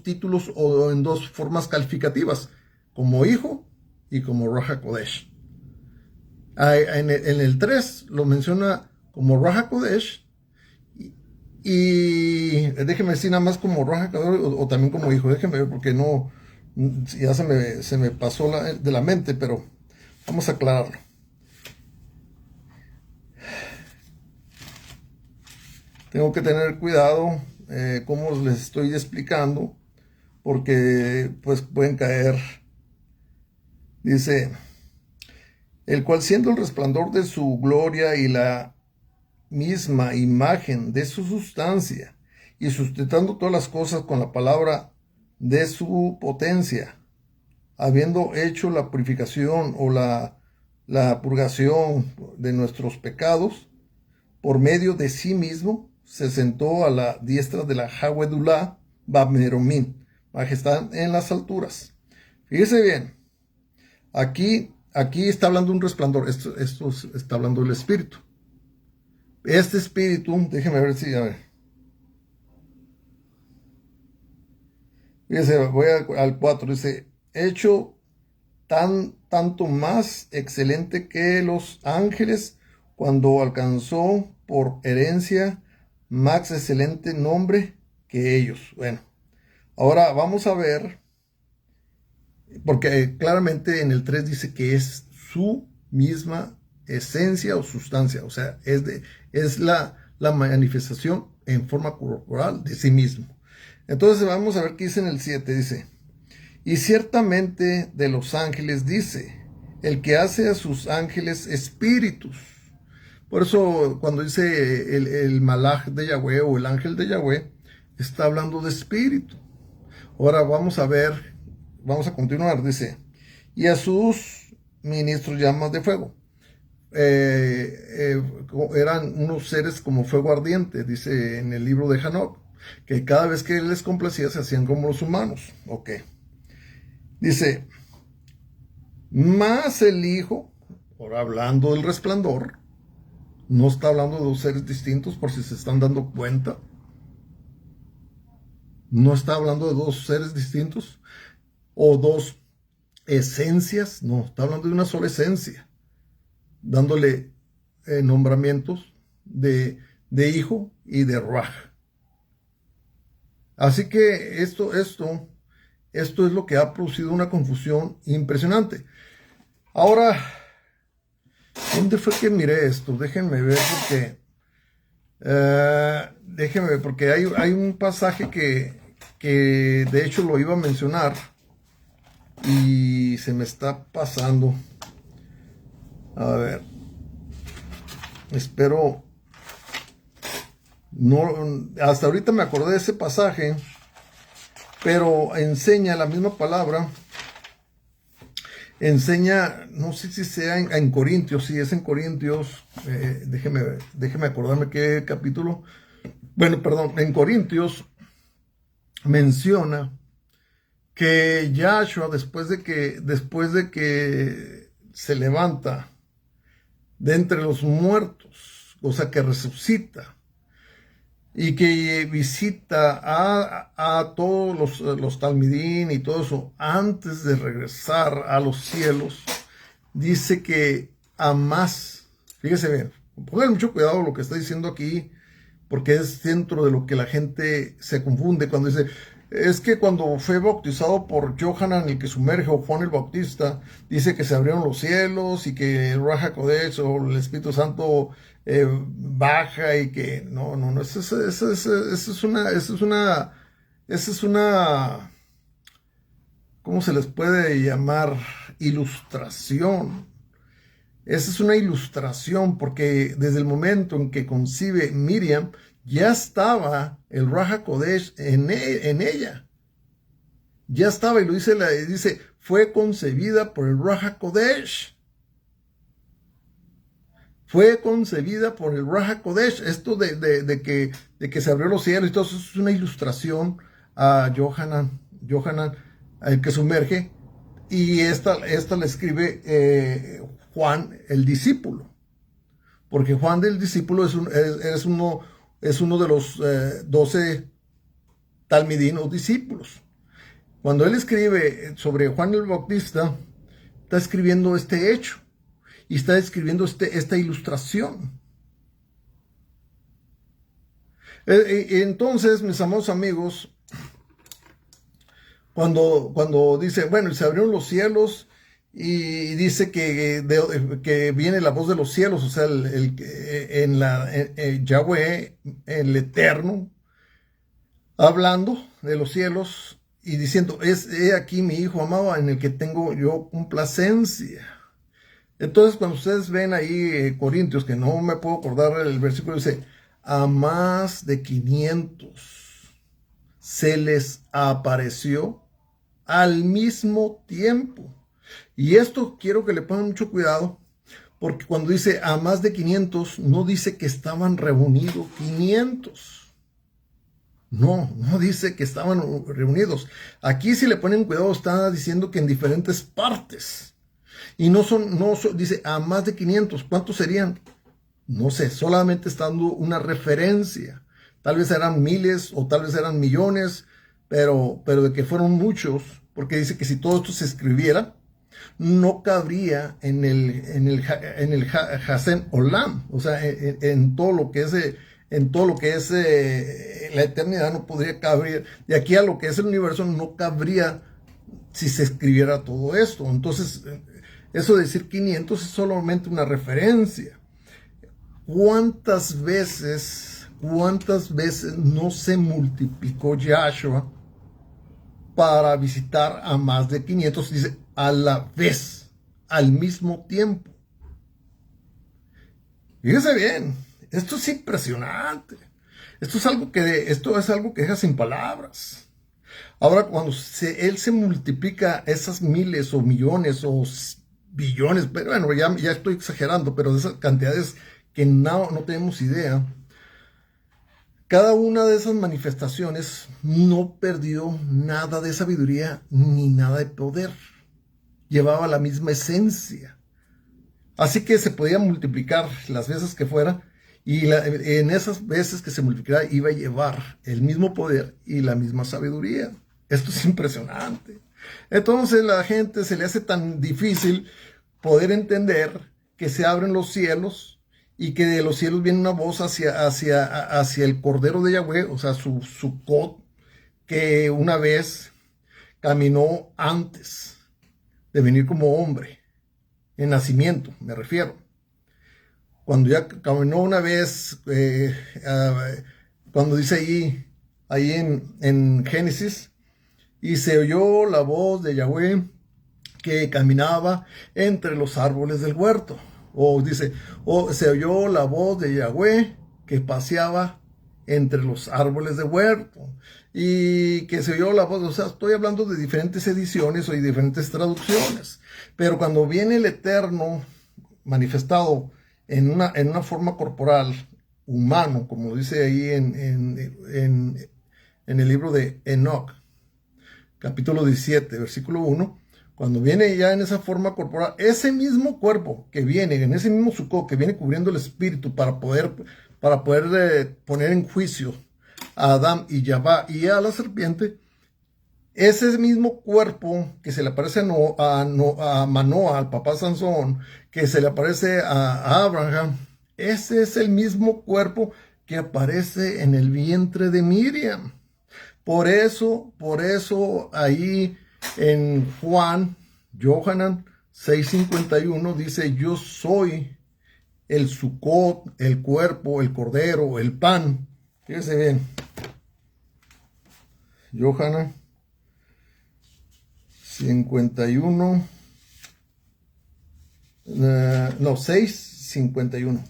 títulos o en dos formas calificativas, como hijo y como Ruach HaKodesh. En el 3 lo menciona como Ruach HaKodesh, y déjeme decir nada más como Ruach HaKodesh o también como hijo. Déjeme ver porque ya se me pasó de la mente, pero vamos a aclararlo. Tengo que tener cuidado como les estoy explicando, porque pues pueden caer. Dice, el cual siendo el resplandor de su gloria y la misma imagen de su sustancia, y sustentando todas las cosas con la palabra de su potencia, habiendo hecho la purificación o la purgación de nuestros pecados, por medio de sí mismo, se sentó a la diestra de la Jahwedulá Bameromín, majestad en las alturas. Fíjese bien, aquí está hablando un resplandor, esto está hablando del Espíritu. Este Espíritu, déjeme ver si, a ver. Fíjese, voy al 4, dice, hecho tanto más excelente que los ángeles, cuando alcanzó por herencia más excelente nombre que ellos. Bueno, ahora vamos a ver, porque claramente en el 3 dice que es su misma esencia o sustancia, o sea, es la manifestación en forma corporal de sí mismo. Entonces vamos a ver qué dice en el 7, dice, y ciertamente de los ángeles dice, el que hace a sus ángeles espíritus. Por eso cuando dice el malaj de Yahweh o el ángel de Yahweh, está hablando de espíritu. Ahora vamos a continuar, dice, y a sus ministros llamas de fuego. Eran unos seres como fuego ardiente, dice en el libro de Hanoc, que cada vez que les complacía se hacían como los humanos. Ok. Dice, más el Hijo, ahora hablando del resplandor, no está hablando de dos seres distintos, por si se están dando cuenta. No está hablando de dos seres distintos o dos esencias, no, está hablando de una sola esencia, dándole nombramientos de hijo y de ruaj. Así que esto es lo que ha producido una confusión impresionante. Ahora, ¿dónde fue que miré esto? Déjenme ver porque hay un pasaje que de hecho lo iba a mencionar y se me está pasando. A ver, espero, no, hasta ahorita me acordé de ese pasaje, pero enseña la misma palabra, enseña, no sé si sea en Corintios, si es en Corintios, déjeme acordarme qué capítulo, bueno, perdón, en Corintios menciona que Yahshua, después de que se levanta de entre los muertos, o sea, que resucita, y que visita a todos los talmidín y todo eso, antes de regresar a los cielos, dice que a más, fíjese bien, pongan mucho cuidado lo que está diciendo aquí, porque es dentro de lo que la gente se confunde cuando dice, es que cuando fue bautizado por Yohanan, el que sumerge, o Juan el Bautista, dice que se abrieron los cielos y que el Ruach HaKodesh o el Espíritu Santo baja y que no, esa es una, ¿cómo se les puede llamar? Ilustración. Esa es una ilustración porque desde el momento en que concibe Miriam, ya estaba el Ruach HaKodesh en ella. Ya estaba, y lo dice, fue concebida por el Ruach HaKodesh. Fue concebida por el Ruach HaKodesh. Esto de que se abrió los cielos y todo eso es una ilustración a Yohanan, el que sumerge. Y esta la escribe Juan el discípulo. Porque Juan del discípulo es uno de los 12 talmidín o discípulos. Cuando él escribe sobre Juan el Bautista, está escribiendo este hecho y está escribiendo esta ilustración. Entonces, mis amados amigos, cuando dice, bueno, y se abrieron los cielos y dice que viene la voz de los cielos, o sea, Yahweh, el Eterno, hablando de los cielos y diciendo, he aquí mi hijo amado en el que tengo yo complacencia. Entonces, cuando ustedes ven ahí Corintios, que no me puedo acordar el versículo, dice, a más de 500 se les apareció al mismo tiempo. Y esto quiero que le pongan mucho cuidado, porque cuando dice a más de 500, no dice que estaban reunidos 500. No dice que estaban reunidos. Aquí, si le ponen cuidado, está diciendo que en diferentes partes. Y dice a más de 500. ¿Cuántos serían? No sé, solamente está dando una referencia. Tal vez eran miles o tal vez eran millones, pero de que fueron muchos, porque dice que si todo esto se escribiera, no cabría en el Hasen Olam, o sea, en todo lo que es la eternidad no podría caber. De aquí a lo que es el universo no cabría si se escribiera todo esto. Entonces, eso de decir 500 es solamente una referencia. ¿Cuántas veces no se multiplicó Yahshua para visitar a más de 500? Dice, a la vez, al mismo tiempo. Fíjese bien, esto es impresionante. Esto es algo que deja sin palabras. Ahora, cuando él se multiplica esas miles o millones o billones, pero bueno, ya estoy exagerando, pero de esas cantidades que no tenemos idea, cada una de esas manifestaciones no perdió nada de sabiduría ni nada de poder. Llevaba la misma esencia. Así que se podía multiplicar las veces que fuera, y en esas veces que se multiplicara iba a llevar el mismo poder y la misma sabiduría. Esto es impresionante. Entonces la gente se le hace tan difícil poder entender que se abren los cielos y que de los cielos viene una voz hacia el Cordero de Yahweh, o sea, su Sukkot, que una vez caminó antes de venir como hombre, en nacimiento, me refiero. Cuando ya caminó una vez, cuando dice ahí en Génesis, y se oyó la voz de Yahweh que caminaba entre los árboles del huerto. O dice, o se oyó la voz de Yahweh que paseaba entre los árboles de huerto. Y que se oyó la voz, o sea, estoy hablando de diferentes ediciones o de diferentes traducciones. Pero cuando viene el Eterno manifestado en una forma corporal, humano, como dice ahí en el libro de Enoch, capítulo 17, versículo 1, cuando viene ya en esa forma corporal, ese mismo cuerpo que viene, en ese mismo sucó, que viene cubriendo el espíritu para poder poner en juicio a Adán y Yahvá y a la serpiente, ese mismo cuerpo que se le aparece a Manoah, al papá Sansón, que se le aparece a Abraham, ese es el mismo cuerpo que aparece en el vientre de Miriam. Por eso ahí en Yohanan 6:51 dice, yo soy el Sucot, el cuerpo, el cordero, el pan. Fíjense bien. Yohanan 51, 6:51.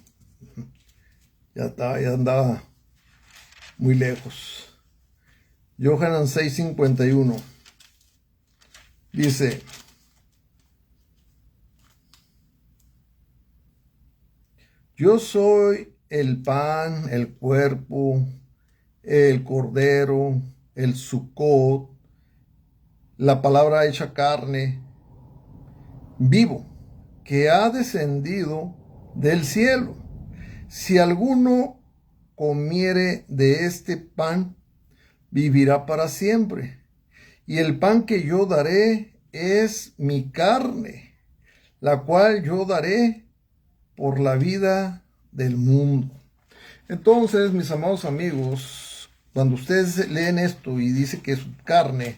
Ya andaba muy lejos. Yohanan 6:51 dice, yo soy el pan, el cuerpo, el cordero, el Sucot, la palabra hecha carne, vivo, que ha descendido del cielo. Si alguno comiere de este pan, vivirá para siempre. Y el pan que yo daré es mi carne, la cual yo daré por la vida del mundo. Entonces, mis amados amigos, cuando ustedes leen esto y dice que es carne,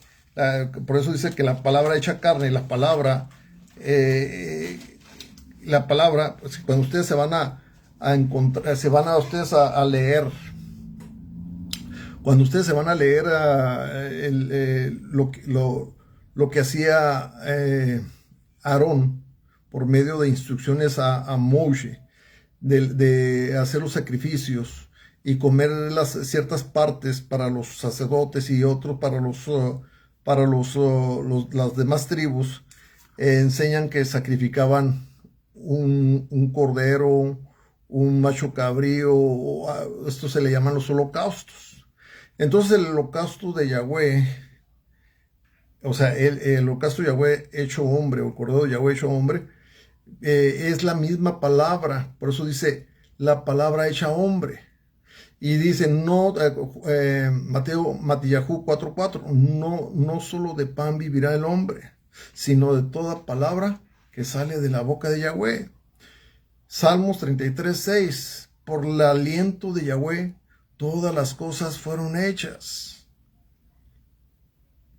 por eso dice que la palabra hecha carne, la palabra, pues, cuando ustedes se van a encontrar, se van a ustedes a leer, cuando ustedes se van a leer lo que hacía Aarón por medio de instrucciones a Moshe, de hacer los sacrificios y comer ciertas partes para los sacerdotes y otros para las demás tribus, enseñan que sacrificaban un cordero, un macho cabrío, esto se le llaman los holocaustos. Entonces el holocausto de Yahweh, o sea, el holocausto de Yahweh hecho hombre, o el cordero de Yahweh hecho hombre, es la misma palabra. Por eso dice la palabra hecha hombre. Y dice, no, Matillahu 4:4, no solo de pan vivirá el hombre, sino de toda palabra que sale de la boca de Yahweh. Salmos 33:6, por el aliento de Yahweh, todas las cosas fueron hechas.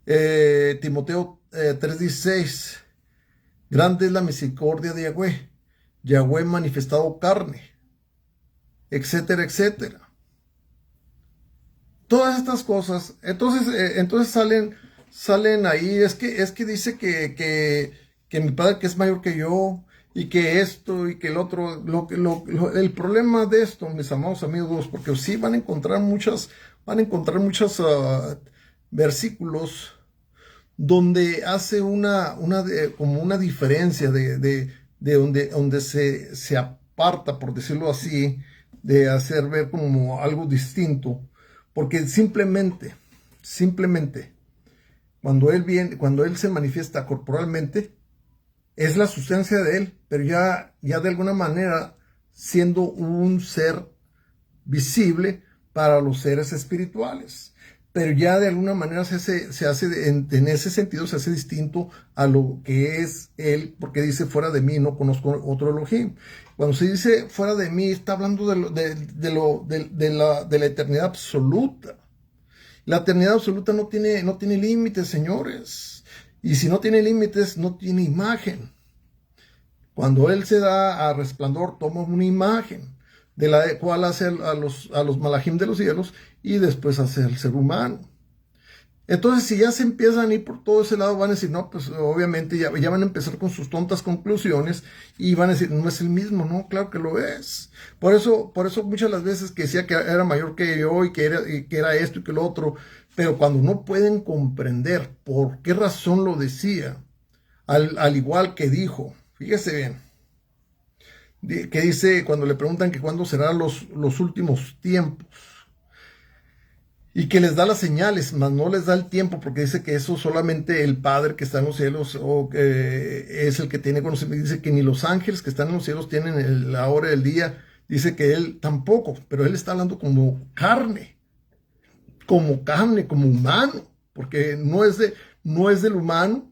Timoteo 3:16, grande es la misericordia de Yahweh, Yahweh manifestado carne, etcétera, etcétera. Todas estas cosas, entonces salen ahí, es que dice que mi padre que es mayor que yo, y que esto y que el otro, el problema de esto, mis amados amigos, porque sí van a encontrar muchos versículos donde hace como una diferencia de donde se aparta, por decirlo así, de hacer ver como algo distinto, porque simplemente, cuando él se manifiesta corporalmente, es la sustancia de él, pero ya de alguna manera siendo un ser visible para los seres espirituales. Pero ya de alguna manera se hace en ese sentido se hace distinto a lo que es él, porque dice fuera de mí no conozco otro Elohim. Cuando se dice fuera de mí, está hablando de la eternidad absoluta. La eternidad absoluta no tiene límites, señores. Y si no tiene límites, no tiene imagen. Cuando él se da a resplandor, toma una imagen, de la cual hace a los malajim de los cielos y después hace el ser humano. Entonces, si ya se empiezan a ir por todo ese lado, van a decir, no, pues obviamente ya van a empezar con sus tontas conclusiones y van a decir, no es el mismo, no, claro que lo es. Por eso muchas las veces que decía que era mayor que yo y que era esto y que lo otro, pero cuando no pueden comprender por qué razón lo decía, al igual que dijo, fíjese bien, que dice cuando le preguntan que cuándo serán los últimos tiempos. Y que les da las señales, mas no les da el tiempo, porque dice que eso solamente el Padre que está en los cielos o es el que tiene conocimiento. Dice que ni los ángeles que están en los cielos tienen la hora del día. Dice que él tampoco, pero él está hablando como humano, porque no es del humano,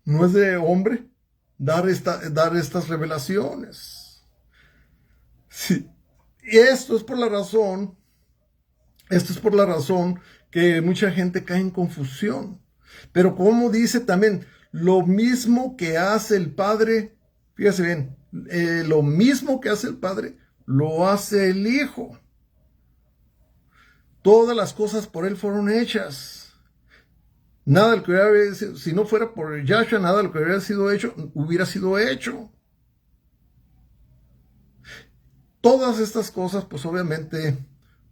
no es de hombre dar estas revelaciones. Sí. Y esto es por la razón que mucha gente cae en confusión. Pero como dice también, lo mismo que hace el Padre, fíjese bien, lo mismo que hace el Padre, lo hace el Hijo. Todas las cosas por Él fueron hechas. Nada de lo que hubiera sido, si no fuera por Yahshua, nada de lo que hubiera sido hecho. Todas estas cosas, pues obviamente,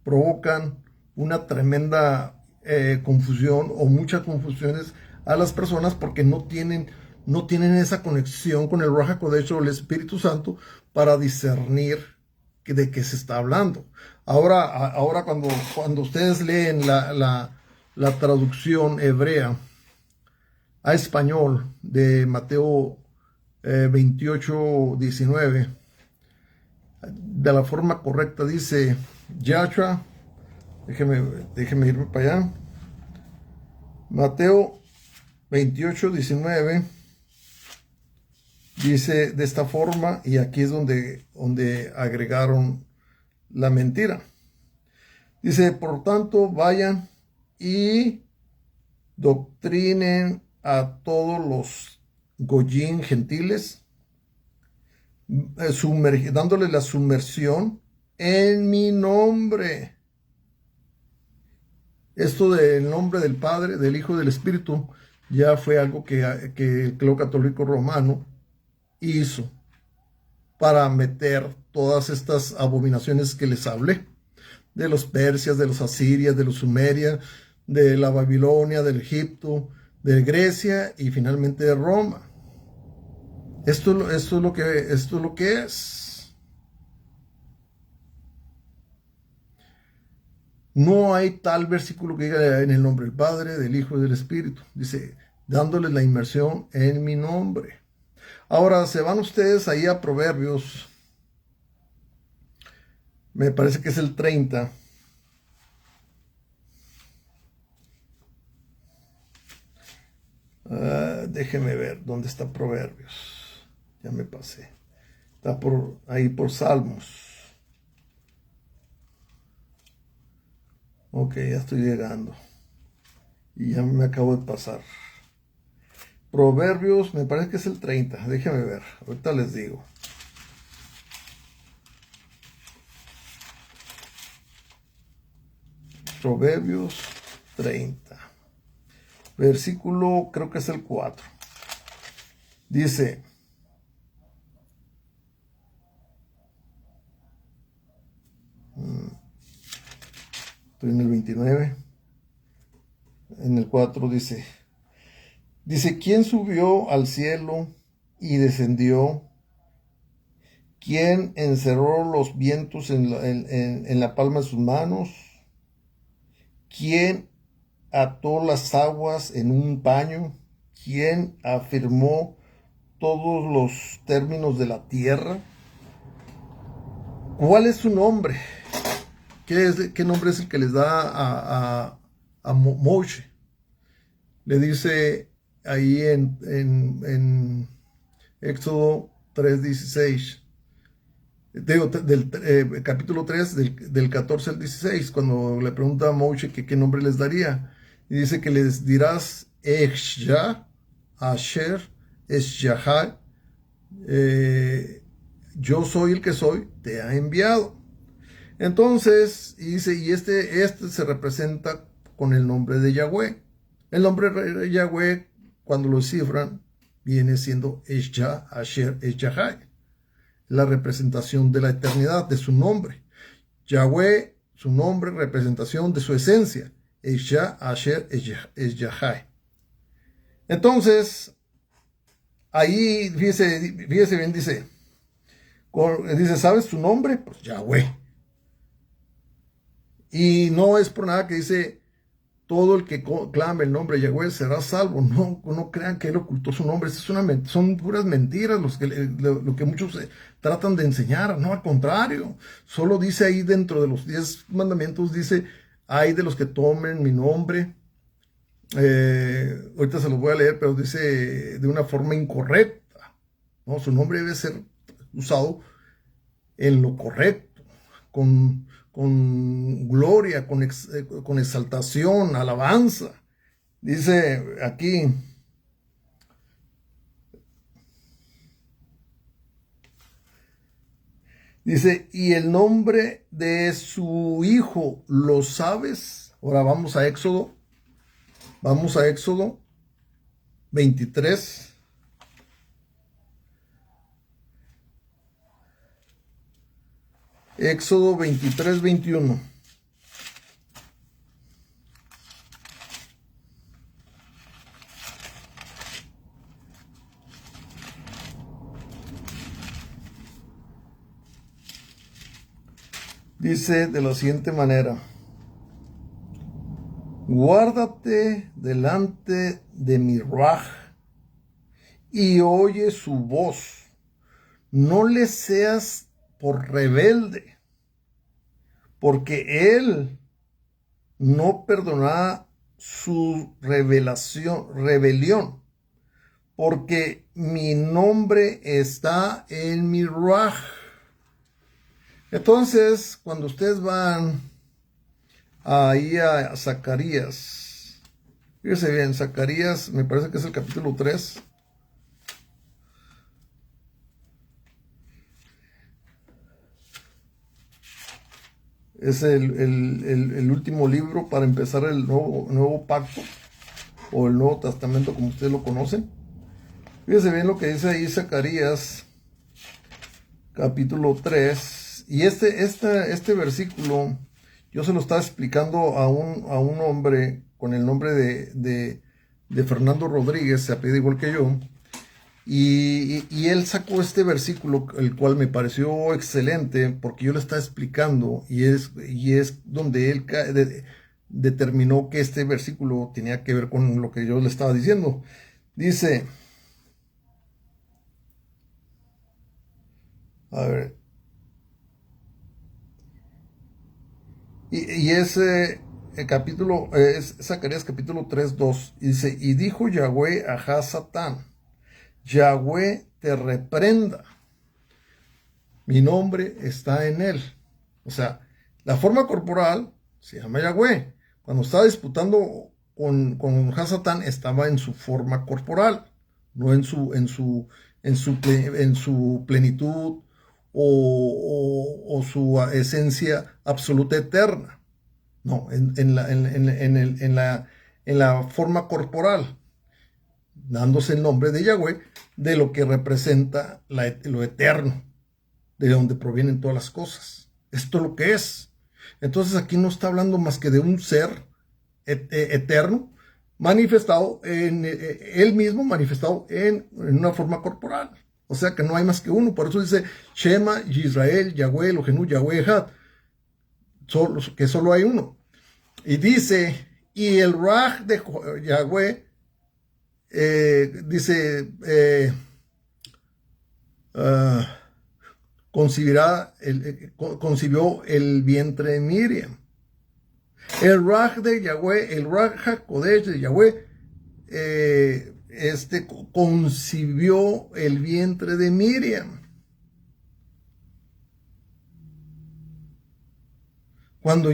provocan una tremenda confusión o muchas confusiones a las personas porque no tienen esa conexión con el Ruach HaKodesh o el Espíritu Santo para discernir de qué se está hablando. Ahora cuando ustedes leen la traducción hebrea a español de Mateo 28:19, de la forma correcta dice Yahshua, déjeme irme para allá. Mateo 28:19 dice de esta forma, y aquí es donde agregaron la mentira. Dice, por tanto, vayan y doctrinen a todos los goyim gentiles, dándoles la sumersión en mi nombre. Esto del nombre del Padre, del Hijo y del Espíritu ya fue algo que el clero católico romano hizo para meter todas estas abominaciones que les hablé, de los persias, de los asirias, de los sumerias, de la Babilonia, del Egipto, de Grecia y finalmente de Roma. Esto es lo que es. No hay tal versículo que diga en el nombre del Padre, del Hijo y del Espíritu. Dice, dándoles la inmersión en mi nombre. Ahora, se van ustedes ahí a Proverbios. Me parece que es el 30. Déjeme ver dónde está Proverbios. Ya me pasé. Está ahí por Salmos. Ok, ya estoy llegando. Y ya me acabo de pasar. Proverbios, me parece que es el 30. Déjeme ver. Ahorita les digo. Proverbios 30. Versículo, creo que es el 4. Dice, estoy en el 29. En el 4 dice, ¿quién subió al cielo y descendió? ¿Quién encerró los vientos en la palma de sus manos? ¿Quién ató las aguas en un paño? ¿Quién afirmó todos los términos de la tierra? ¿Cuál es su nombre? ¿Qué nombre es el que les da a Moshe? Le dice ahí en Éxodo 3:16. Del capítulo 3, del 14 al 16, cuando le pregunta a Moshe que qué nombre les daría. Y dice que les dirás Eshya, Asher, Eshyahai, yo soy el que soy, te ha enviado. Entonces, y dice, y este se representa con el nombre de Yahweh. El nombre de Yahweh, cuando lo cifran, viene siendo Eshya, Asher, Eshyahai, la representación de la eternidad, de su nombre. Yahweh, su nombre, representación de su esencia. Eshya, Asher, Eshyahai. Entonces, ahí, fíjese bien, dice, ¿sabes tu nombre? Pues Yahweh. Y no es por nada que dice, todo el que clame el nombre de Yahweh será salvo. No, no crean que él ocultó su nombre. Son puras mentiras lo que muchos tratan de enseñar. No, al contrario. Solo dice ahí dentro de los 10 mandamientos, dice, hay de los que tomen mi nombre. Ahorita se los voy a leer, pero dice de una forma incorrecta. ¿No? Su nombre debe ser usado en lo correcto, con gloria, con exaltación, alabanza. Dice aquí, dice, y el nombre de su hijo, ¿lo sabes? Ahora vamos a Éxodo 23. Éxodo 23, 21. Dice de la siguiente manera: guárdate delante de mi Ruaj y oye su voz. No le seas por rebelde, porque él no perdonará su rebelión, porque mi nombre está en mi Ruaj. Entonces, cuando ustedes van ahí a Zacarías, fíjense bien, Zacarías, me parece que es el capítulo 3. Es el último libro para empezar el nuevo pacto, o el Nuevo Testamento, como ustedes lo conocen. Fíjense bien lo que dice ahí Zacarías, capítulo 3. Y este versículo, yo se lo estaba explicando a un hombre con el nombre de Fernando Rodríguez, se apellida igual que yo. Y él sacó este versículo, el cual me pareció excelente, porque yo le estaba explicando, y es donde él determinó que este versículo tenía que ver con lo que yo le estaba diciendo. Dice, a ver, y ese capítulo, es Zacarías capítulo 3, 2, y dice, y dijo Yahweh a Hasatán, Yahweh te reprenda, mi nombre está en él. O sea, la forma corporal se llama Yahweh. Cuando estaba disputando con Hasatán, estaba en su forma corporal, no en su plenitud o su esencia absoluta eterna. No, en la forma corporal, dándose el nombre de Yahweh, de lo que representa lo eterno, de donde provienen todas las cosas. Esto es lo que es. Entonces aquí no está hablando más que de un ser eterno, manifestado él mismo, manifestado en una forma corporal. O sea que no hay más que uno. Por eso dice Shema, Israel, Yahweh, Elohenu, Yahweh Echad, que solo hay uno. Y dice, y el Ruaj de Yahweh, dice, concibió el vientre de Miriam. El Ruaj de Yahweh, el Ruaj HaKodesh de Yahweh, concibió el vientre de Miriam. Cuando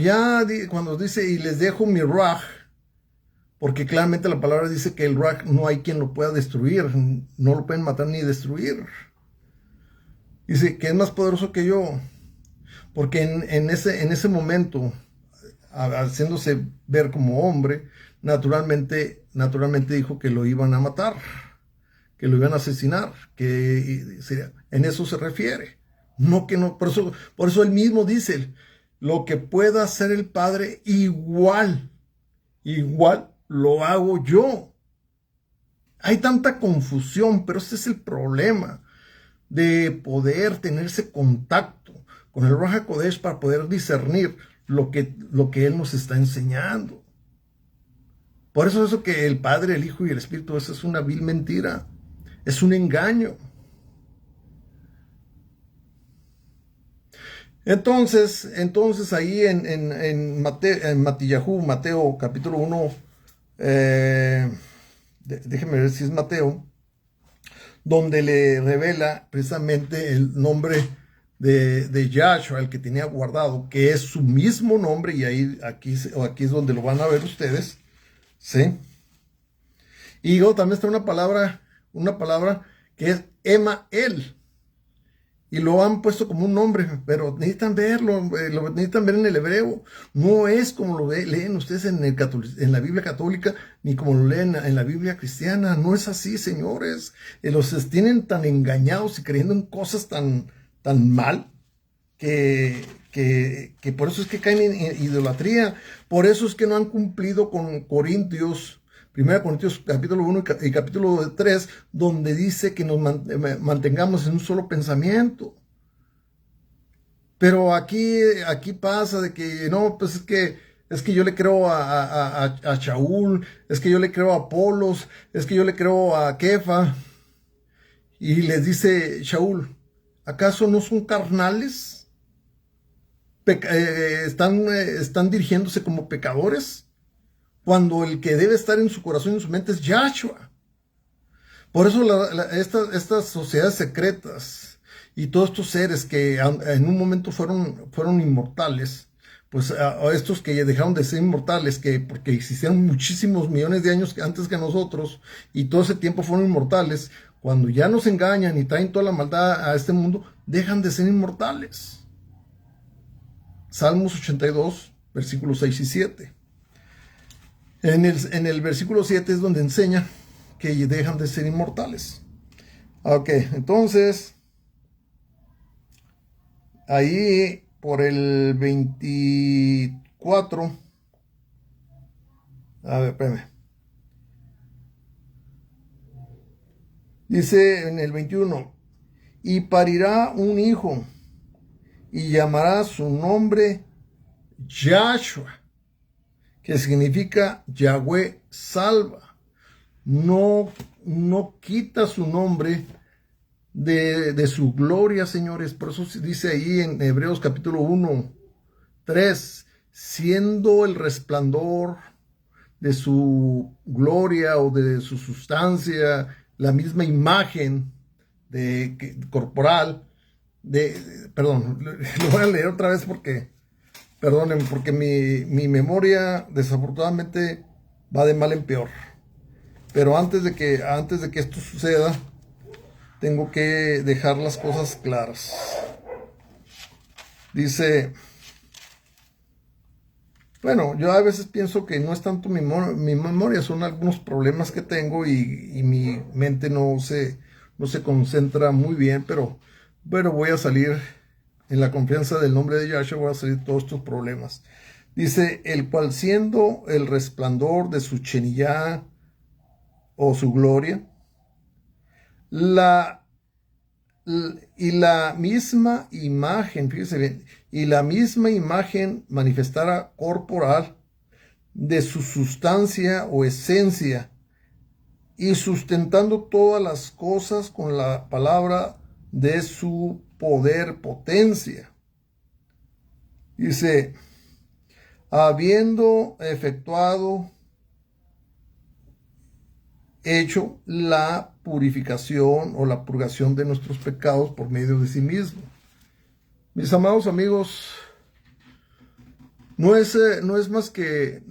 dice, y les dejo mi Ruaj, porque claramente la palabra dice que el Ruaj no hay quien lo pueda destruir, no lo pueden matar ni destruir. Dice que es más poderoso que yo, porque en ese momento, haciéndose ver como hombre, naturalmente dijo que lo iban a matar, que lo iban a asesinar, que en eso se refiere. No que no, por eso él mismo dice, lo que pueda hacer el Padre, igual lo hago yo. Hay tanta confusión, pero ese es el problema de poder tener ese contacto con el Ruach HaKodesh para poder discernir lo que Él nos está enseñando. Por eso que el Padre, el Hijo y el Espíritu, eso es una vil mentira, es un engaño. Entonces ahí en Mateo capítulo 1, déjeme ver si es Mateo, donde le revela precisamente el nombre de Yahshua, el que tenía guardado, que es su mismo nombre, y aquí es donde lo van a ver ustedes, ¿sí? Y luego también está una palabra que es Emael, y lo han puesto como un nombre, pero necesitan verlo, lo necesitan ver en el hebreo. No es como lo leen ustedes en la Biblia católica, ni como lo leen en la Biblia cristiana. No es así, señores. Los tienen tan engañados y creyendo en cosas tan mal, que por eso es que caen en idolatría. Por eso es que no han cumplido con Corintios, 1 Corintios capítulo 1 y capítulo 3, donde dice que nos mantengamos en un solo pensamiento. Pero aquí pasa de que no, pues es que yo le creo a Shaul, es que yo le creo a Apolos, es que yo le creo a Kefa. Y les dice Shaul, ¿acaso no son carnales? ¿Están dirigiéndose como pecadores? Cuando el que debe estar en su corazón y en su mente es Yahshua. Por eso estas sociedades secretas y todos estos seres que en un momento fueron inmortales, pues a estos que dejaron de ser inmortales, porque existieron muchísimos millones de años antes que nosotros, y todo ese tiempo fueron inmortales, cuando ya nos engañan y traen toda la maldad a este mundo, dejan de ser inmortales. Salmos 82, versículos 6 y 7. En el versículo 7 es donde enseña que dejan de ser inmortales. Ok, entonces, ahí por el 24, a ver, espérame. Dice en el 21, y parirá un hijo, y llamará su nombre Yahshua, que significa Yahweh salva. No quita su nombre de su gloria, señores. Por eso dice ahí en Hebreos capítulo 1, 3, siendo el resplandor de su gloria o de su sustancia, la misma imagen corporal, perdón, lo voy a leer otra vez porque mi memoria desafortunadamente va de mal en peor. Pero antes de que esto suceda, tengo que dejar las cosas claras. Dice, bueno, yo a veces pienso que no es tanto mi memoria, son algunos problemas que tengo y mi mente no se concentra muy bien, pero voy a salir en la confianza del nombre de Yahshua, voy a salir todos estos problemas. Dice, el cual siendo el resplandor de su chenillá o su gloria, y la misma imagen, fíjese bien, y la misma imagen manifestará corporal de su sustancia o esencia, y sustentando todas las cosas con la palabra de su poder, potencia. Dice, habiendo hecho la purificación o la purgación de nuestros pecados por medio de sí mismo. Mis amados amigos, no es más que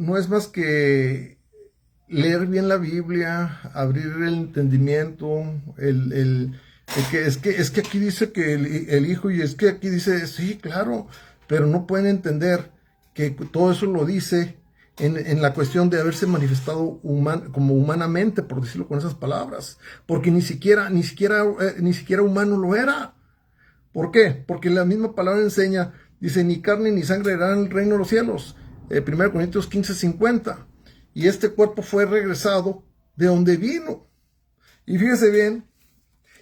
leer bien la Biblia, abrir el entendimiento, es que aquí dice que el Hijo, y es que aquí dice, sí, claro, pero no pueden entender que todo eso lo dice en la cuestión de haberse manifestado como humanamente, por decirlo con esas palabras, porque ni siquiera humano lo era. ¿Por qué? Porque la misma palabra enseña, dice, ni carne ni sangre heredarán el reino de los cielos. 1 Corintios 15:50. Y este cuerpo fue regresado de donde vino. Y fíjese bien,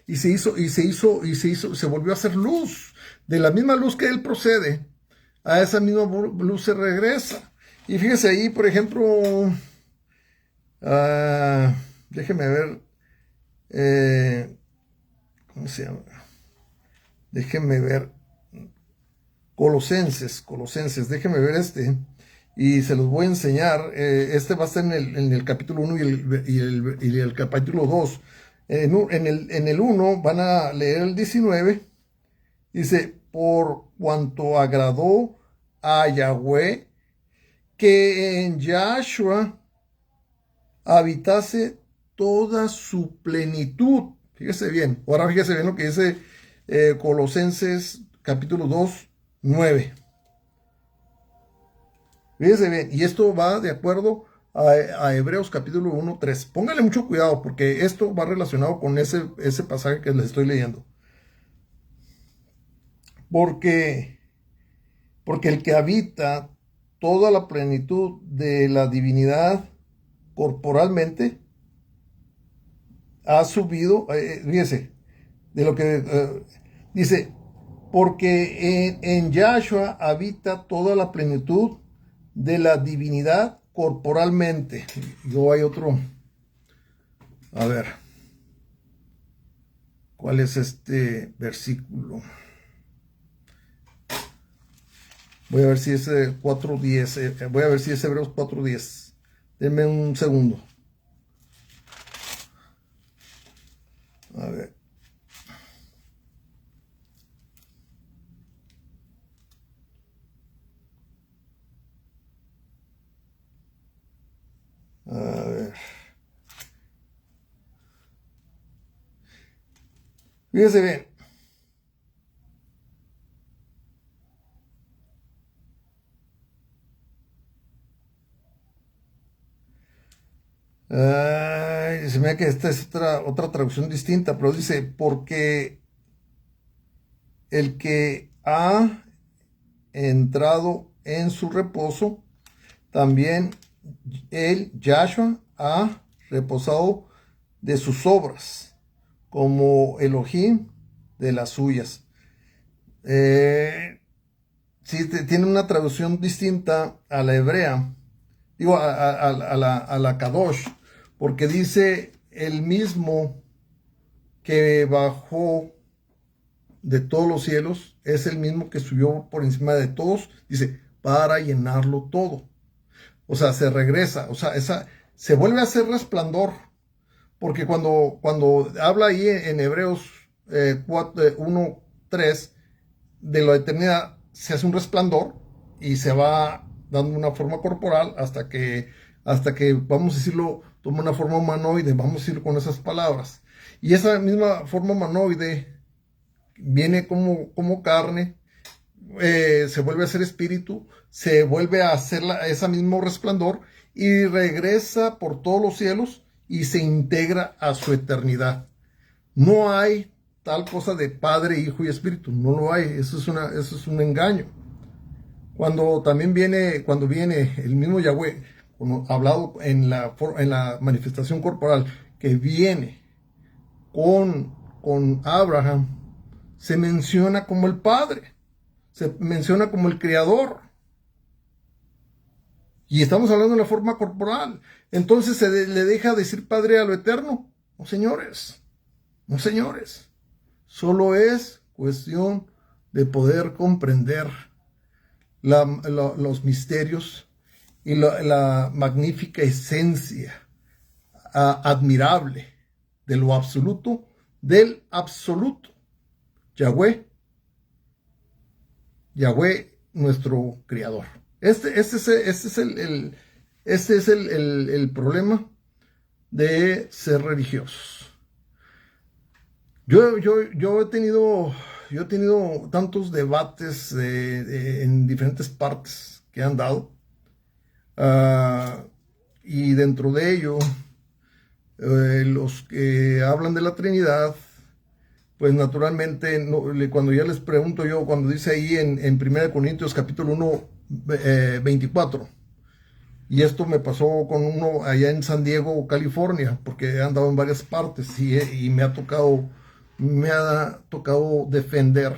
se volvió a hacer luz. De la misma luz que él procede, a esa misma luz se regresa. Y fíjese ahí, por ejemplo, déjeme ver, ¿cómo se llama? Déjeme ver, Colosenses, déjeme ver y se los voy a enseñar. Este va a estar en el capítulo 1 y el capítulo 2. En el 1 van a leer el 19. Dice, por cuanto agradó a Yahweh que en Yahshua habitase toda su plenitud. Fíjese bien. Ahora fíjese bien lo que dice Colosenses capítulo 2, 9. Fíjese bien. Y esto va de acuerdo a Hebreos capítulo 1, 3. Póngale mucho cuidado porque esto va relacionado con ese pasaje que les estoy leyendo. Porque el que habita toda la plenitud de la divinidad corporalmente ha subido, fíjese, de lo que dice, porque en Yahshua habita toda la plenitud de la divinidad corporalmente. Luego hay otro, a ver, ¿cuál es este versículo? Voy a ver si es 4.10. Voy a ver si es Hebreos 4.10. Denme un segundo. A ver. A ver. Fíjese bien. Se me da que esta es otra traducción distinta, pero dice, porque el que ha entrado en su reposo, también él, Yahshua, ha reposado de sus obras, como Elohim de las suyas. Sí, tiene una traducción distinta a la hebrea, digo, a la Kadosh, porque dice el mismo que bajó de todos los cielos, es el mismo que subió por encima de todos, dice, para llenarlo todo. O sea, se regresa, o sea, se vuelve a hacer resplandor, porque cuando habla ahí en Hebreos 1, 3, de la eternidad, se hace un resplandor y se va dando una forma corporal hasta que, vamos a decirlo, toma una forma humanoide, vamos a decirlo con esas palabras. Y esa misma forma humanoide viene como carne, se vuelve a ser espíritu, se vuelve a hacer ese mismo resplandor y regresa por todos los cielos y se integra a su eternidad. No hay tal cosa de Padre, Hijo y Espíritu, no lo hay, eso es un engaño. Cuando viene el mismo Yahweh, hablado en la manifestación corporal, que viene con Abraham, se menciona como el Padre, se menciona como el Creador. Y estamos hablando de la forma corporal. Entonces le deja decir Padre a lo eterno. No, señores. No, señores. Solo es cuestión de poder comprender los misterios y la magnífica esencia admirable de lo absoluto, del absoluto. Yahweh, nuestro Creador. Este es el problema de ser religiosos. Yo he tenido tantos debates en diferentes partes que han dado Ah, y dentro de ello, los que hablan de la Trinidad, pues naturalmente, cuando ya les pregunto yo, cuando dice ahí en 1 Corintios capítulo 1, 24, y esto me pasó con uno allá en San Diego, California, porque he andado en varias partes y me ha tocado defender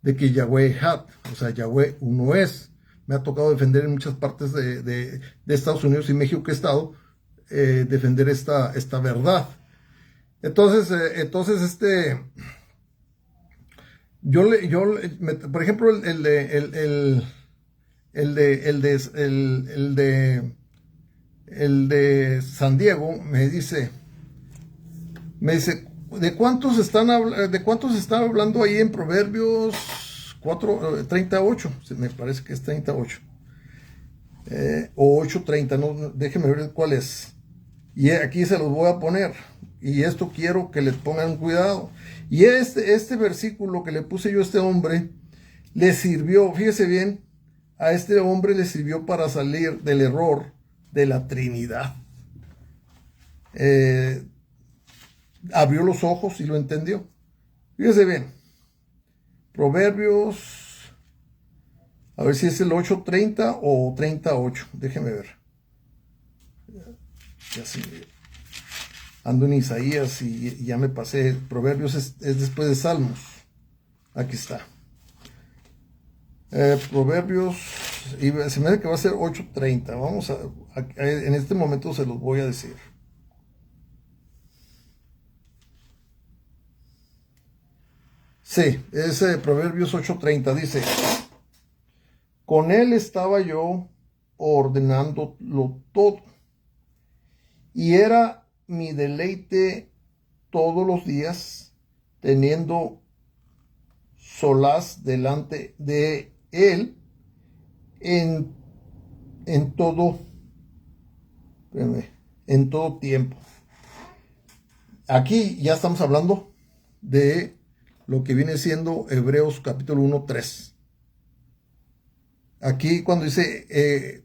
de que Yahweh Had, o sea, Yahweh uno es. Me ha tocado defender en muchas partes de Estados Unidos y México que he estado, defender esta verdad. Entonces, por ejemplo, el de San Diego me dice, ¿de cuántos están hablando ahí en Proverbios 4, 38? Me parece que es 38. O 8:30, no, déjenme ver cuál es. Y aquí se los voy a poner. Y esto quiero que les pongan cuidado. Y este versículo que le puse yo a este hombre, le sirvió, fíjese bien, a este hombre le sirvió para salir del error de la Trinidad. Abrió los ojos y lo entendió. Fíjese bien. Proverbios, a ver si es el 8:30 o 38. Déjeme ver. Ya sí, ando en Isaías y ya me pasé. Proverbios es después de Salmos. Aquí está. Proverbios, y se me hace que va a ser 8:30. Vamos en este momento se los voy a decir. Sí, es Proverbios 8:30. Dice: con él estaba yo ordenándolo todo, y era mi deleite todos los días, teniendo solaz delante de él en todo tiempo. Aquí ya estamos hablando de lo que viene siendo Hebreos capítulo 1:3. Aquí cuando dice que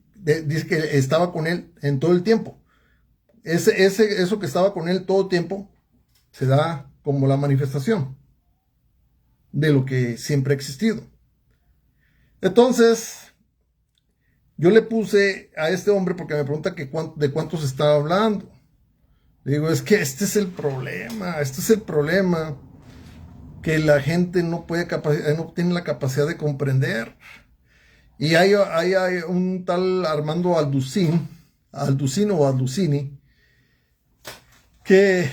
estaba con él en todo el tiempo. Eso que estaba con él todo el tiempo se da como la manifestación de lo que siempre ha existido. Entonces, yo le puse a este hombre porque me pregunta de cuántos estaba hablando. Le digo, es que este es el problema, que la gente no tiene la capacidad de comprender. Y hay un tal Armando Alducini que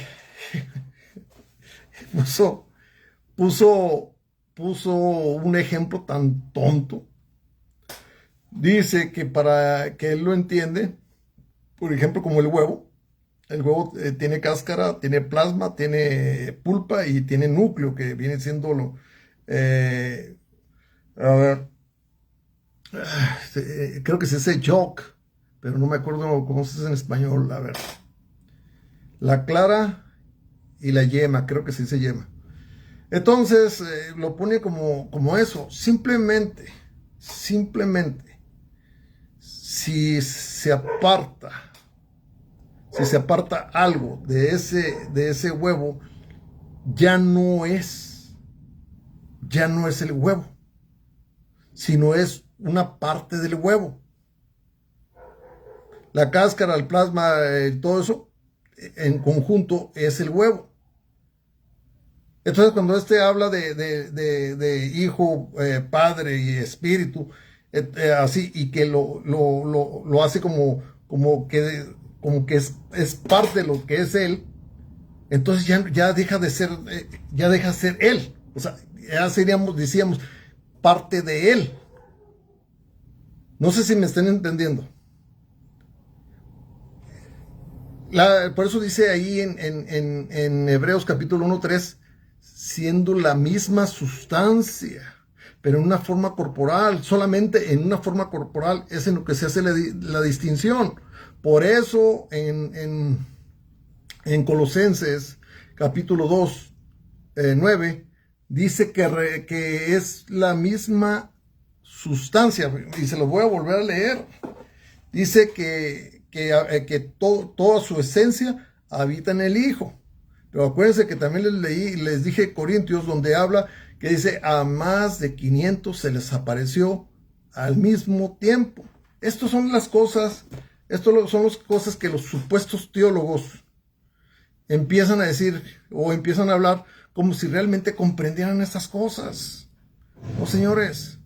puso un ejemplo tan tonto. Dice que para que él lo entiende, por ejemplo, como el huevo tiene cáscara, tiene plasma, tiene pulpa y tiene núcleo, que viene siendo a ver, creo que se dice yolk, pero no me acuerdo cómo se dice en español. A ver, la clara y la yema, creo que se dice yema. Entonces lo pone como eso. Simplemente, si se aparta algo de ese huevo, ya no es el huevo, sino es una parte del huevo. La cáscara, el plasma, todo eso en conjunto es el huevo. Entonces, cuando habla de hijo, padre y espíritu, así, y que lo hace como que es parte de lo que es él, entonces ya deja de ser él. O sea, ya decíamos, parte de él. No sé si me están entendiendo. Por eso dice ahí en Hebreos capítulo 1:3, siendo la misma sustancia, pero en una forma corporal. Solamente en una forma corporal es en lo que se hace la distinción. Por eso en Colosenses capítulo 2, 9, dice que es la misma sustancia. Y se lo voy a volver a leer. dice que toda su esencia habita en el Hijo. Pero acuérdense que también les dije Corintios, donde habla que dice, a más de 500 se les apareció al mismo tiempo. Estas son las cosas que los supuestos teólogos empiezan a decir o empiezan a hablar como si realmente comprendieran estas cosas. No, señores,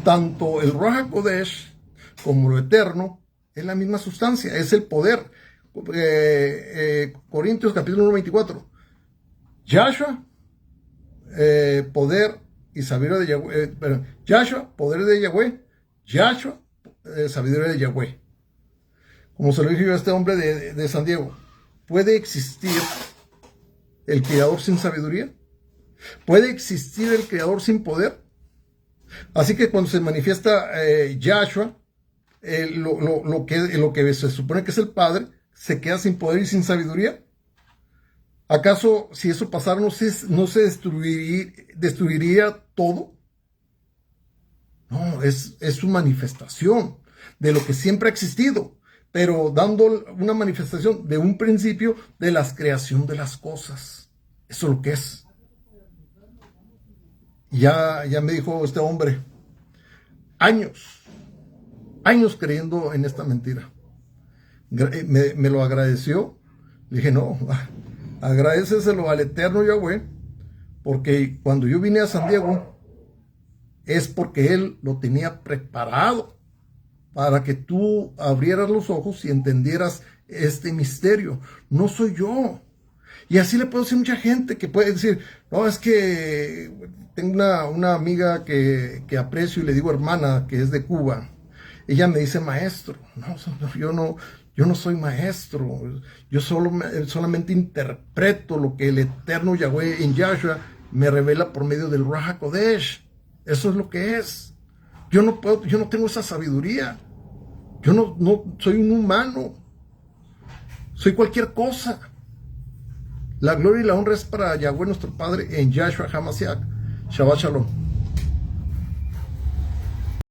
tanto el Ruach HaKodesh como lo eterno es la misma sustancia, es el poder. Corintios capítulo 1, 24. Yahshua, poder y sabiduría de Yahweh. Yahshua, poder de Yahweh. Yahshua, sabiduría de Yahweh. Como se lo dije yo a este hombre de San Diego, ¿puede existir el creador sin sabiduría? ¿Puede existir el creador sin poder? Así que cuando se manifiesta Yahshua, lo que se supone que es el Padre, se queda sin poder y sin sabiduría. ¿Acaso si eso pasara no se destruiría todo? No, es su manifestación de lo que siempre ha existido, pero dando una manifestación de un principio de la creación de las cosas. Eso es lo que es. Ya me dijo este hombre, años creyendo en esta mentira. Me lo agradeció. Le dije, no, agradéceselo al eterno Yahweh, porque cuando yo vine a San Diego, es porque Él lo tenía preparado para que tú abrieras los ojos y entendieras este misterio. No soy yo. Y así le puedo decir a mucha gente que puede decir, no, es que tengo una amiga que aprecio y le digo hermana, que es de Cuba. Ella me dice maestro. No, yo no soy maestro. Yo solamente interpreto lo que el eterno Yahweh en Yahshua me revela por medio del Ruach HaKodesh. Eso es lo que es. Yo no tengo esa sabiduría. Yo no soy un humano. Soy cualquier cosa. La gloria y la honra es para Yahweh nuestro Padre en Yahshua HaMashiach. Shabbat Shalom.